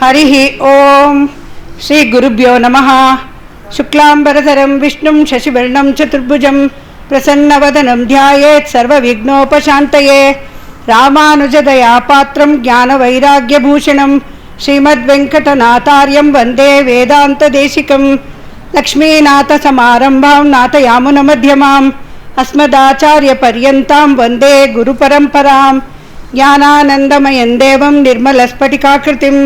ಹರಿ ಓಂ ಶ್ರೀ ಗುರುಭ್ಯೋ ನಮಃ. ಶುಕ್ಲಾಂಬರಧರಂ ವಿಷ್ಣುಂ ಶಶಿವರ್ಣಂ ಚತುರ್ಭುಜಂ ಪ್ರಸನ್ನವದನಂ ಧ್ಯಾಯೇತ್ ಸರ್ವವಿಘ್ನೋಪಶಾಂತಯೇ. ರಾಮಾನುಜದಯಾ ಪಾತ್ರಂ ಜ್ಞಾನವೈರಾಗ್ಯಭೂಷಣಂ ಶ್ರೀಮದ್ವೆಂಕಟನಾಥಾರ್ಯಂ ವಂದೇ ವೇದಾಂತದೇಶಿಕಂ. ಲಕ್ಷ್ಮೀನಾಥಸಮಾರಂಭಾಂ ನಾಥಯಾಮುನಮಧ್ಯಮಾಂ ಅಸ್ಮದಾಚಾರ್ಯಪರ್ಯಂತಾಂ ವಂದೇ ಗುರುಪರಂಪರಾಂ. ಜ್ಞಾನಾನಂದಮಯಂ ದೇವಂ ನಿರ್ಮಲಸ್ಫಟಿಕಾಕೃತಿಂ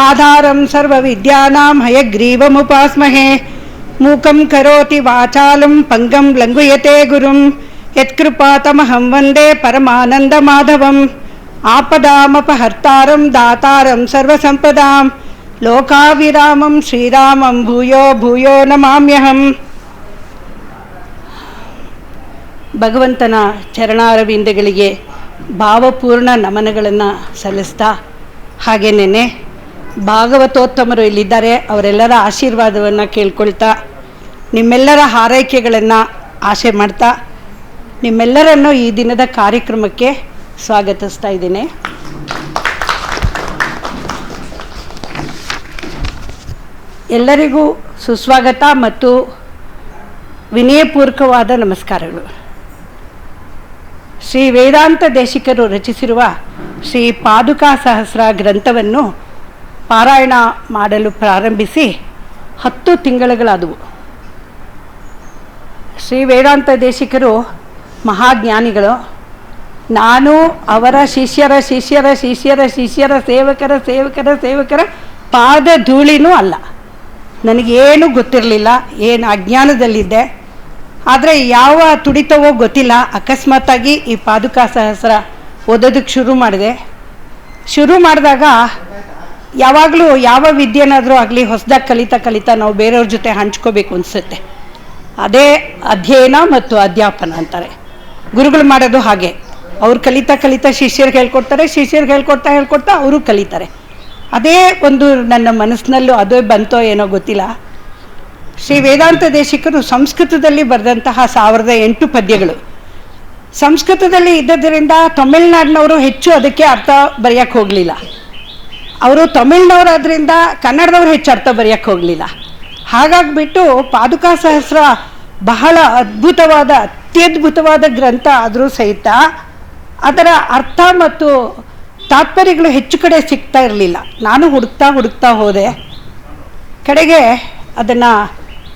ಆಧಾರಂ ಸರ್ವವಿದ್ಯಾನಾಂ ಹಯಗ್ರೀವಮುಪಾಸ್ಮಹೇ. ಮೂಕಂ ಕರೋತಿ ವಾಚಾಲಂ ಪಂಗಂ ಲಂಘಯತೆ ಗುರುಂ ಯತ್ಕೃಪಾತಮಹಂ ವಂದೇ ಪರಮಾನಂದಮಾಧವಂ. ಆಪದಾಮಪಹರ್ತಾರಂ ದಾತಾರಂ ಸರ್ವಸಂಪದಾಂ ಲೋಕಾವಿರಾಮಂ ಶ್ರೀರಾಮಂ ಭೂಯೋ ಭೂಯೋ ನಮಾಮ್ಯಹಂ. ಭಗವಂತನ ಚರಣಾರವಿಂದಗಳಿಗೆ ಭಾವಪೂರ್ಣ ನಮನಗಳನ್ನು ಸಲ್ಲಿಸ್ತಾ, ಹಾಗೇನೇ ಭಾಗವತೋತ್ತಮರು ಇಲ್ಲಿದ್ದಾರೆ, ಅವರೆಲ್ಲರ ಆಶೀರ್ವಾದವನ್ನು ಕೇಳ್ಕೊಳ್ತಾ, ನಿಮ್ಮೆಲ್ಲರ ಹಾರೈಕೆಗಳನ್ನು ಆಶೆ ಮಾಡ್ತಾ ನಿಮ್ಮೆಲ್ಲರನ್ನು ಈ ದಿನದ ಕಾರ್ಯಕ್ರಮಕ್ಕೆ ಸ್ವಾಗತಿಸ್ತಾ ಇದ್ದೀನಿ. ಎಲ್ಲರಿಗೂ ಸುಸ್ವಾಗತ ಮತ್ತು ವಿನಯಪೂರ್ವಕವಾದ ನಮಸ್ಕಾರಗಳು. ಶ್ರೀ ವೇದಾಂತ ದೇಶಿಕರು ರಚಿಸಿರುವ ಶ್ರೀ ಪಾದುಕಾ ಸಹಸ್ರ ಗ್ರಂಥವನ್ನು ಪಾರಾಯಣ ಮಾಡಲು ಪ್ರಾರಂಭಿಸಿ 10 ತಿಂಗಳುಗಳಾದವು. ಶ್ರೀ ವೇದಾಂತ ದೇಶಿಕರು ಮಹಾಜ್ಞಾನಿಗಳು. ನಾನು ಅವರ ಶಿಷ್ಯರ ಶಿಷ್ಯರ ಶಿಷ್ಯರ ಶಿಷ್ಯರ ಸೇವಕರ ಸೇವಕರ ಸೇವಕರ ಪಾದ ಧೂಳಿನೂ ಅಲ್ಲ. ನನಗೇನು ಗೊತ್ತಿರಲಿಲ್ಲ, ಏನು ಅಜ್ಞಾನದಲ್ಲಿದ್ದೆ. ಆದರೆ ಯಾವ ತುಡಿತವೋ ಗೊತ್ತಿಲ್ಲ, ಅಕಸ್ಮಾತ್ತಾಗಿ ಈ ಪಾದುಕಾ ಸಹಸ್ರ ಓದೋದಕ್ಕೆ ಶುರು ಮಾಡಿದಾಗ ಯಾವಾಗಲೂ ಯಾವ ವಿದ್ಯೆನಾದರೂ ಆಗಲಿ ಹೊಸದಾಗಿ ಕಲಿತಾ ನಾವು ಬೇರೆಯವ್ರ ಜೊತೆ ಹಂಚ್ಕೋಬೇಕು ಅನಿಸುತ್ತೆ. ಅದೇ ಅಧ್ಯಯನ ಮತ್ತು ಅಧ್ಯಾಪನ ಅಂತಾರೆ. ಗುರುಗಳು ಮಾಡೋದು ಹಾಗೆ. ಅವ್ರು ಕಲಿತಾ ಶಿಷ್ಯರಿಗೆ ಹೇಳ್ಕೊಡ್ತಾರೆ, ಶಿಷ್ಯರಿಗೆ ಹೇಳ್ಕೊಡ್ತಾ ಅವರು ಕಲಿತಾರೆ. ಅದೇ ಒಂದು ನನ್ನ ಮನಸ್ಸಿನಲ್ಲೂ ಅದೇ ಬಂತೋ ಏನೋ ಗೊತ್ತಿಲ್ಲ. ಶ್ರೀ ವೇದಾಂತ ದೇಶಿಕರು ಸಂಸ್ಕೃತದಲ್ಲಿ ಬರೆದಂತಹ 1008 ಪದ್ಯಗಳು. ಸಂಸ್ಕೃತದಲ್ಲಿ ಇದ್ದದರಿಂದ ತಮಿಳ್ನಾಡಿನವರು ಹೆಚ್ಚು ಅದಕ್ಕೆ ಅರ್ಥ ಬರೆಯೋಕ್ಕೆ ಹೋಗಲಿಲ್ಲ. ಅವರು ತಮಿಳ್ನವರಾದ್ರಿಂದ ಕನ್ನಡದವ್ರು ಹೆಚ್ಚು ಅರ್ಥ ಬರೆಯೋಕ್ಕೆ ಹೋಗಲಿಲ್ಲ. ಹಾಗಾಗಿಬಿಟ್ಟು ಪಾದುಕಾ ಸಹಸ್ರ ಬಹಳ ಅತ್ಯದ್ಭುತವಾದ ಗ್ರಂಥ ಆದರೂ ಸಹಿತ ಅದರ ಅರ್ಥ ಮತ್ತು ತಾತ್ಪರ್ಯಗಳು ಹೆಚ್ಚು ಕಡೆ ಸಿಗ್ತಾ ಇರಲಿಲ್ಲ. ನಾನು ಹುಡುಕ್ತಾ ಹೋದೆ. ಕಡೆಗೆ ಅದನ್ನು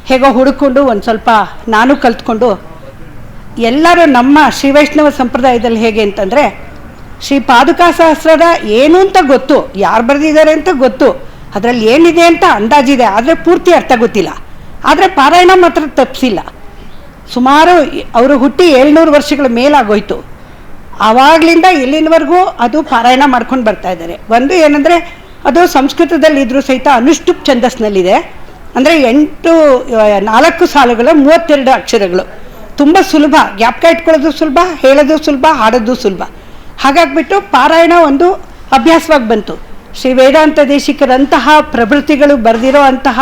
ಹೇಗೋ ಹುಡುಕೊಂಡು ಒಂದು ಸ್ವಲ್ಪ ನಾನು ಕಲ್ತ್ಕೊಂಡು, ಎಲ್ಲರೂ ನಮ್ಮ ಶ್ರೀ ವೈಷ್ಣವ ಸಂಪ್ರದಾಯದಲ್ಲಿ ಹೇಗೆ ಅಂತಂದರೆ, ಶ್ರೀ ಪಾದುಕಾ ಸಹಸ್ರದ ಏನು ಅಂತ ಗೊತ್ತು, ಯಾರು ಬರೆದಿದ್ದಾರೆ ಅಂತ ಗೊತ್ತು, ಅದರಲ್ಲಿ ಏನಿದೆ ಅಂತ ಅಂದಾಜಿದೆ, ಆದರೆ ಪೂರ್ತಿ ಅರ್ಥ ಗೊತ್ತಿಲ್ಲ. ಆದರೆ ಪಾರಾಯಣ ಮಾತ್ರ ತಪ್ಪಿಸಿಲ್ಲ. ಸುಮಾರು ಅವರು ಹುಟ್ಟಿ 700 ವರ್ಷಗಳ ಮೇಲಾಗೋಯ್ತು. ಆವಾಗಲಿಂದ ಇಲ್ಲಿನವರೆಗೂ ಅದು ಪಾರಾಯಣ ಮಾಡ್ಕೊಂಡು ಬರ್ತಾ ಇದ್ದಾರೆ. ಒಂದು ಏನಂದರೆ, ಅದು ಸಂಸ್ಕೃತದಲ್ಲಿ ಇದ್ರೂ ಸಹಿತ ಅನುಷ್ಠುಪ್ ಛಂದಸ್ನಲ್ಲಿದೆ. ಅಂದರೆ 4 ಸಾಲುಗಳ 32 ಅಕ್ಷರಗಳು. ತುಂಬ ಸುಲಭ, ಜ್ಞಾಪಕ ಇಟ್ಕೊಳ್ಳೋದು ಸುಲಭ, ಹೇಳೋದು ಸುಲಭ, ಹಾಡೋದು ಸುಲಭ. ಹಾಗಾಗಿಬಿಟ್ಟು ಪಾರಾಯಣ ಒಂದು ಅಭ್ಯಾಸವಾಗಿ ಬಂತು. ಶ್ರೀ ವೇದಾಂತ ದೇಶಿಕರಂತಹ ಪ್ರಭೃತಿಗಳು ಬರೆದಿರೋ ಅಂತಹ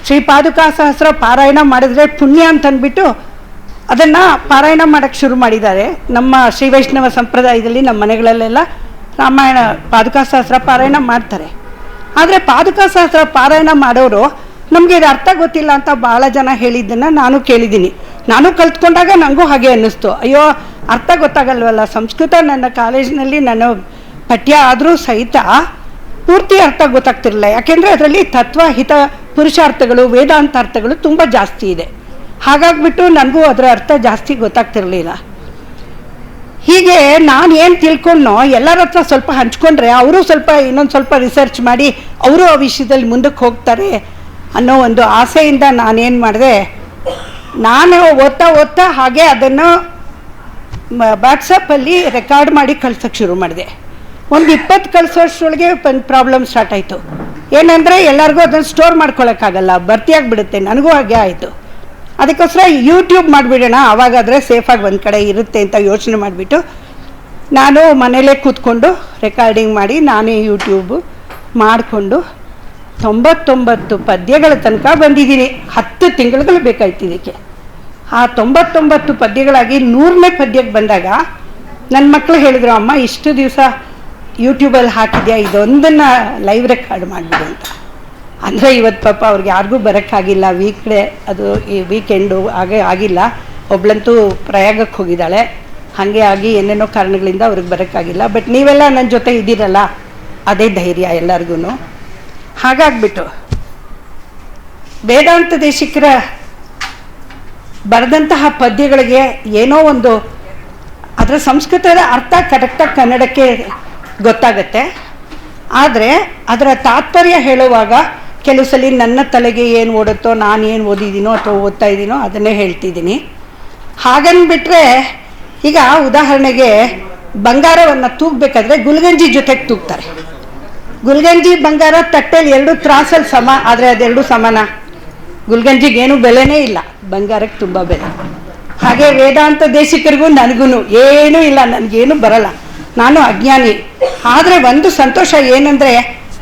ಶ್ರೀ ಪಾದುಕಾ ಸಹಸ್ರ ಪಾರಾಯಣ ಮಾಡಿದ್ರೆ ಪುಣ್ಯ ಅಂತ ಅಂದ್ಬಿಟ್ಟು ಅದನ್ನು ಪಾರಾಯಣ ಮಾಡೋಕ್ಕೆ ಶುರು ಮಾಡಿದ್ದಾರೆ. ನಮ್ಮ ಶ್ರೀ ವೈಷ್ಣವ ಸಂಪ್ರದಾಯದಲ್ಲಿ ನಮ್ಮ ಮನೆಗಳಲ್ಲೆಲ್ಲ ರಾಮಾಯಣ ಪಾದುಕಾ ಸಹಸ್ರ ಪಾರಾಯಣ ಮಾಡ್ತಾರೆ. ಆದರೆ ಪಾದುಕಾ ಸಹಸ್ರ ಪಾರಾಯಣ ಮಾಡೋರು ನಮಗೆ ಇದು ಅರ್ಥ ಗೊತ್ತಿಲ್ಲ ಅಂತ ಭಾಳ ಜನ ಹೇಳಿದ್ದನ್ನು ನಾನು ಕೇಳಿದ್ದೀನಿ. ನಾನು ಕಲ್ತ್ಕೊಂಡಾಗ ನನಗೂ ಹಾಗೆ ಅನ್ನಿಸ್ತು, ಅಯ್ಯೋ ಅರ್ಥ ಗೊತ್ತಾಗಲ್ವಲ್ಲ. ಸಂಸ್ಕೃತ ನನ್ನ ಕಾಲೇಜಿನಲ್ಲಿ ನನ್ನ ಪಠ್ಯ ಆದರೂ ಸಹಿತ ಪೂರ್ತಿ ಅರ್ಥ ಗೊತ್ತಾಗ್ತಿರಲಿಲ್ಲ. ಯಾಕೆಂದರೆ ಅದರಲ್ಲಿ ತತ್ವ, ಹಿತ, ಪುರುಷಾರ್ಥಗಳು, ವೇದಾಂತಾರ್ಥಗಳು ತುಂಬ ಜಾಸ್ತಿ ಇದೆ. ಹಾಗಾಗಿಬಿಟ್ಟು ನನಗೂ ಅದರ ಅರ್ಥ ಜಾಸ್ತಿ ಗೊತ್ತಾಗ್ತಿರಲಿಲ್ಲ. ಹೀಗೆ ನಾನು ಏನು ತಿಳ್ಕೊಂಡ್ನೋ ಎಲ್ಲರ ಹತ್ರ ಸ್ವಲ್ಪ ಹಂಚ್ಕೊಂಡ್ರೆ ಅವರು ಸ್ವಲ್ಪ ಇನ್ನೊಂದು ಸ್ವಲ್ಪ ರಿಸರ್ಚ್ ಮಾಡಿ ಅವರು ಆ ವಿಷಯದಲ್ಲಿ ಮುಂದಕ್ಕೆ ಹೋಗ್ತಾರೆ ಅನ್ನೋ ಒಂದು ಆಸೆಯಿಂದ ನಾನೇನು ಮಾಡಿದೆ, ನಾನು ಓದ್ತಾ ಹಾಗೆ ಅದನ್ನು ವಾಟ್ಸಪ್ಪಲ್ಲಿ ರೆಕಾರ್ಡ್ ಮಾಡಿ ಕಳ್ಸೋಕ್ಕೆ ಶುರು ಮಾಡಿದೆ. ಒಂದು 20 ಕಳಿಸೋಷ್ಟರೊಳಗೆ ಒಂದು ಪ್ರಾಬ್ಲಮ್ ಸ್ಟಾರ್ಟ್ ಆಯಿತು. ಏನಂದರೆ ಎಲ್ಲರಿಗೂ ಅದನ್ನು ಸ್ಟೋರ್ ಮಾಡ್ಕೊಳ್ಳೋಕ್ಕಾಗಲ್ಲ, ಭರ್ತಿಯಾಗಿಬಿಡುತ್ತೆ. ನನಗೂ ಹಾಗೆ ಆಯಿತು. ಅದಕ್ಕೋಸ್ಕರ ಯೂಟ್ಯೂಬ್ ಮಾಡಿಬಿಡೋಣ, ಆವಾಗಾದರೆ ಸೇಫಾಗಿ ಒಂದು ಕಡೆ ಇರುತ್ತೆ ಅಂತ ಯೋಚನೆ ಮಾಡಿಬಿಟ್ಟು ನಾನು ಮನೇಲೇ ಕೂತ್ಕೊಂಡು ರೆಕಾರ್ಡಿಂಗ್ ಮಾಡಿ ನಾನೇ ಯೂಟ್ಯೂಬು ಮಾಡಿಕೊಂಡು 99 ಪದ್ಯಗಳ ತನಕ ಬಂದಿದ್ದೀನಿ. 10 ತಿಂಗಳು ಬೇಕಾಯ್ತು ಇದಕ್ಕೆ. ಆ 99 ಪದ್ಯಗಳಾಗಿ 100ನೇ ಪದ್ಯಕ್ಕೆ ಬಂದಾಗ ನನ್ನ ಮಕ್ಕಳು ಹೇಳಿದ್ರು, ಅಮ್ಮ ಇಷ್ಟು ದಿವಸ ಯೂಟ್ಯೂಬಲ್ಲಿ ಹಾಕಿದ್ಯಾ, ಇದೊಂದನ್ನು ಲೈವ್ ರೆಕಾರ್ಡ್ ಮಾಡಿಬಿಡು ಅಂತ. ಅಂದರೆ ಇವತ್ತು ಪಾಪ ಅವ್ರಿಗೆ ಯಾರಿಗೂ ಬರೋಕ್ಕಾಗಿಲ್ಲ, ವೀಕ್ಡೇ ಅದು ಈ ವೀಕೆಂಡು ಆಗಿಲ್ಲ. ಒಬ್ಳಂತೂ ಪ್ರಯಾಗಕ್ಕೆ ಹೋಗಿದ್ದಾಳೆ, ಹಾಗೆ ಆಗಿ ಏನೇನೋ ಕಾರಣಗಳಿಂದ ಅವ್ರಿಗೆ ಬರೋಕ್ಕಾಗಿಲ್ಲ. ಬಟ್ ನೀವೆಲ್ಲ ನನ್ನ ಜೊತೆ ಇದ್ದೀರಲ್ಲ, ಅದೇ ಧೈರ್ಯ ಎಲ್ಲರಿಗೂ. ಹಾಗಾಗ್ಬಿಟ್ಟು ವೇದಾಂತ ದೇಶಿಕರ ಬರೆದಂತಹ ಪದ್ಯಗಳಿಗೆ ಏನೋ ಒಂದು ಅದರ ಸಂಸ್ಕೃತದ ಅರ್ಥ ಕರೆಕ್ಟಾಗಿ ಕನ್ನಡಕ್ಕೆ ಗೊತ್ತಾಗತ್ತೆ. ಆದರೆ ಅದರ ತಾತ್ಪರ್ಯ ಹೇಳುವಾಗ ಕೆಲವು ಸಲ ನನ್ನ ತಲೆಗೆ ಏನು ಓಡುತ್ತೋ, ನಾನು ಏನು ಓದಿದ್ದೀನೋ ಅಥವಾ ಓದ್ತಾ ಇದ್ದೀನೋ ಅದನ್ನೇ ಹೇಳ್ತಿದ್ದೀನಿ. ಹಾಗನ್ಬಿಟ್ರೆ ಈಗ ಉದಾಹರಣೆಗೆ ಬಂಗಾರವನ್ನು ತೂಗಬೇಕಾದ್ರೆ ಗುಲ್ಗಂಜಿ ಜೊತೆಗೆ ತೂಗ್ತಾರೆ. ಗುಲ್ಗಂಜಿ ಬಂಗಾರ ತಟ್ಟೆಲಿ ಎರಡು ತ್ರಾಸಲ್ಲಿ ಸಮ, ಆದರೆ ಅದೆರಡು ಸಮಾನ? ಗುಲ್ಗಂಜಿಗೇನು ಬೆಲೆನೇ ಇಲ್ಲ, ಬಂಗಾರಕ್ಕೆ ತುಂಬ ಬೆಲೆ. ಹಾಗೆ ವೇದಾಂತ ದೇಶಿಕರಿಗೂ ನನಗೂ ಏನೂ ಇಲ್ಲ, ನನಗೇನು ಬರಲ್ಲ, ನಾನು ಅಜ್ಞಾನಿ. ಆದರೆ ಒಂದು ಸಂತೋಷ ಏನಂದರೆ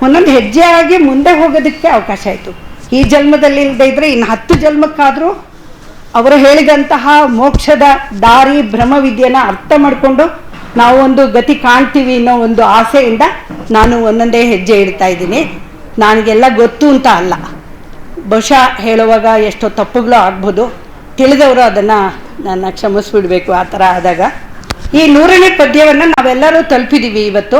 ಒಂದೊಂದು ಹೆಜ್ಜೆ ಆಗಿ ಮುಂದೆ ಹೋಗೋದಕ್ಕೆ ಅವಕಾಶ ಆಯಿತು. ಈ ಜನ್ಮದಲ್ಲಿ ಇಲ್ಲದೆ ಇದ್ದರೆ ಇನ್ನು 10 ಜನ್ಮಕ್ಕಾದರೂ ಅವರು ಹೇಳಿದಂತಹ ಮೋಕ್ಷದ ದಾರಿ ಬ್ರಹ್ಮವಿದ್ಯೆನ ಅರ್ಥ ಮಾಡಿಕೊಂಡು ನಾವು ಒಂದು ಗತಿ ಕಾಣ್ತೀವಿ ಅನ್ನೋ ಒಂದು ಆಸೆಯಿಂದ ನಾನು ಒಂದೊಂದೇ ಹೆಜ್ಜೆ ಇಡ್ತಾ ಇದ್ದೀನಿ. ನನಗೆಲ್ಲ ಗೊತ್ತು ಅಂತ ಅಲ್ಲ, ಬಹುಶಃ ಹೇಳುವಾಗ ಎಷ್ಟೋ ತಪ್ಪುಗಳು ಆಗ್ಬೋದು, ತಿಳಿದವರು ಅದನ್ನು ನನ್ನ ಕ್ಷಮಿಸ್ಬಿಡ್ಬೇಕು. ಆ ಥರ ಆದಾಗ ಈ 100ನೇ ಪದ್ಯವನ್ನು ನಾವೆಲ್ಲರೂ ತಲುಪಿದ್ದೀವಿ ಇವತ್ತು.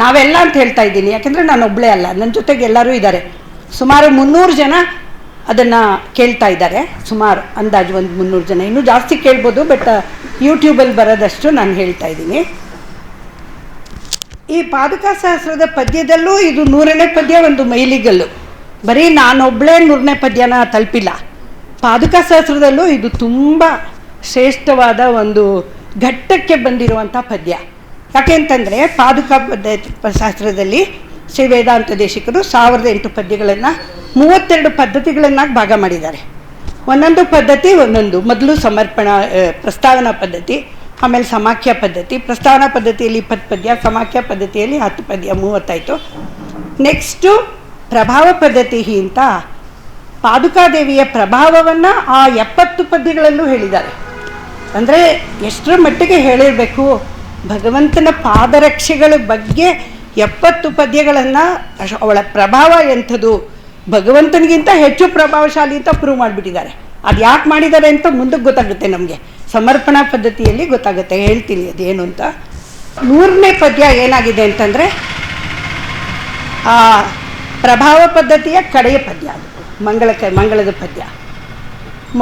ನಾವೆಲ್ಲ ಅಂತ ಹೇಳ್ತಾ ಇದ್ದೀನಿ, ಯಾಕೆಂದರೆ ನಾನು ಒಬ್ಬಳೇ ಅಲ್ಲ, ನನ್ನ ಜೊತೆಗೆ ಎಲ್ಲರೂ ಇದ್ದಾರೆ. ಸುಮಾರು 300 ಜನ ಅದನ್ನು ಕೇಳ್ತಾ ಇದ್ದಾರೆ, ಸುಮಾರು ಅಂದಾಜು ಒಂದು 300 ಜನ, ಇನ್ನೂ ಜಾಸ್ತಿ ಕೇಳ್ಬೋದು. ಬಟ್ ಯೂಟ್ಯೂಬಲ್ಲಿ ಬರೋದಷ್ಟು ನಾನು ಹೇಳ್ತಾ ಇದ್ದೀನಿ. ಈ ಪಾದುಕಾ ಸಹಸ್ರದ ಪದ್ಯದಲ್ಲೂ ಇದು 100ನೇ ಪದ್ಯ ಒಂದು ಮೈಲಿಗಲ್ಲು. ಬರೀ ನಾನೊಬ್ಬಳೇ 100ನೇ ಪದ್ಯನ ತಲುಪಿಲ್ಲ, ಪಾದುಕಾ ಸಹಸ್ರದಲ್ಲೂ ಇದು ತುಂಬ ಶ್ರೇಷ್ಠವಾದ ಒಂದು ಘಟ್ಟಕ್ಕೆ ಬಂದಿರುವಂಥ ಪದ್ಯ. ಯಾಕೆ ಅಂತಂದರೆ ಪಾದುಕಾ ಶಾಸ್ತ್ರದಲ್ಲಿ ಶ್ರೀ ವೇದಾಂತ ದೇಶಿಕರು 1008 ಪದ್ಯಗಳನ್ನು 32 ಪದ್ಧತಿಗಳನ್ನಾಗಿ ಭಾಗ ಮಾಡಿದ್ದಾರೆ. ಒಂದೊಂದು ಪದ್ಧತಿ ಒಂದೊಂದು. ಮೊದಲು ಪ್ರಸ್ತಾವನಾ ಪದ್ಧತಿ, ಆಮೇಲೆ ಸಮಾಖ್ಯ ಪದ್ಧತಿ. ಪ್ರಸ್ತಾವನಾ ಪದ್ಧತಿಯಲ್ಲಿ 20 ಪದ್ಯ, ಸಮಾಖ್ಯ ಪದ್ಧತಿಯಲ್ಲಿ 10 ಪದ್ಯ, 30 ಆಯಿತು. ನೆಕ್ಸ್ಟು ಪ್ರಭಾವ ಪದ್ಧತಿ ಅಂತ ಪಾದುಕಾದೇವಿಯ ಪ್ರಭಾವವನ್ನು ಆ 70 ಪದ್ಯಗಳಲ್ಲೂ ಹೇಳಿದ್ದಾರೆ. ಅಂದರೆ ಎಷ್ಟರ ಮಟ್ಟಿಗೆ ಹೇಳಿರಬೇಕು, ಭಗವಂತನ ಪಾದರಕ್ಷೆಗಳ ಬಗ್ಗೆ 70 ಪದ್ಯಗಳನ್ನು ಅವಳ ಪ್ರಭಾವ ಎಂಥದ್ದು, ಭಗವಂತನಿಗಿಂತ ಹೆಚ್ಚು ಪ್ರಭಾವಶಾಲಿ ಅಂತ ಪ್ರೂವ್ ಮಾಡಿಬಿಟ್ಟಿದ್ದಾರೆ. ಅದು ಯಾಕೆ ಮಾಡಿದ್ದಾರೆ ಅಂತ ಮುಂದಕ್ಕೆ ಗೊತ್ತಾಗುತ್ತೆ ನಮಗೆ, ಸಮರ್ಪಣಾ ಪದ್ಧತಿಯಲ್ಲಿ ಗೊತ್ತಾಗುತ್ತೆ. ಹೇಳ್ತೀನಿ ಅದೇನು ಅಂತ. 100ನೇ ಪದ್ಯ ಏನಾಗಿದೆ ಅಂತಂದರೆ ಆ ಪ್ರಭಾವ ಪದ್ಧತಿಯ ಕಡೆಯ ಪದ್ಯ, ಅದು ಮಂಗಳದ ಪದ್ಯ.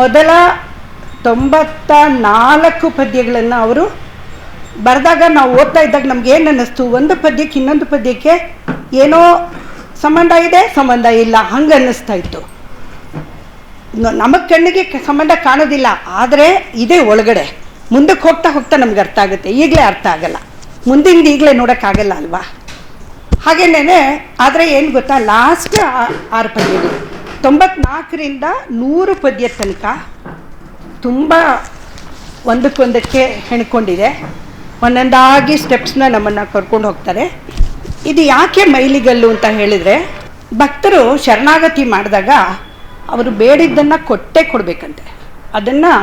ಮೊದಲ 94 ಪದ್ಯಗಳನ್ನು ಅವರು ಬರೆದಾಗ ನಾವು ಓದ್ತಾ ಇದ್ದಾಗ ನಮ್ಗೆ ಏನು ಅನ್ನಿಸ್ತು, ಒಂದು ಪದ್ಯಕ್ಕೆ ಇನ್ನೊಂದು ಪದ್ಯಕ್ಕೆ ಏನೋ ಸಂಬಂಧ ಇದೆ, ಸಂಬಂಧ ಇಲ್ಲ, ಹಂಗೆ ಅನ್ನಿಸ್ತಾ ಇತ್ತು. ನಮಗೆ ಕಣ್ಣಿಗೆ ಸಂಬಂಧ ಕಾಣೋದಿಲ್ಲ, ಆದರೆ ಇದೇ ಒಳಗಡೆ. ಮುಂದಕ್ಕೆ ಹೋಗ್ತಾ ಹೋಗ್ತಾ ನಮ್ಗೆ ಅರ್ಥ ಆಗುತ್ತೆ, ಈಗಲೇ ಅರ್ಥ ಆಗಲ್ಲ, ಮುಂದಿಂದ ಈಗಲೇ ನೋಡೋಕ್ಕಾಗಲ್ಲ ಅಲ್ವಾ. ಹಾಗೇನೇ. ಆದರೆ ಏನು ಗೊತ್ತಾ, ಲಾಸ್ಟ್ 6 ಪದ್ಯಗಳು 94ರಿಂದ 100 ಪದ್ಯ ತನಕ ತುಂಬ ಒಂದಕ್ಕೊಂದಕ್ಕೆ ಹೆಣ್ಕೊಂಡಿದೆ. ಒಂದೊಂದಾಗಿ ಸ್ಟೆಪ್ಸ್ನ ನಮ್ಮನ್ನು ಕರ್ಕೊಂಡು ಹೋಗ್ತಾರೆ. ಇದು ಯಾಕೆ ಮೈಲಿಗಲ್ಲು ಅಂತ ಹೇಳಿದರೆ, ಭಕ್ತರು ಶರಣಾಗತಿ ಮಾಡಿದಾಗ ಅವರು ಬೇಡಿದ್ದನ್ನು ಕೊಡಬೇಕಂತೆ. ಅದನ್ನು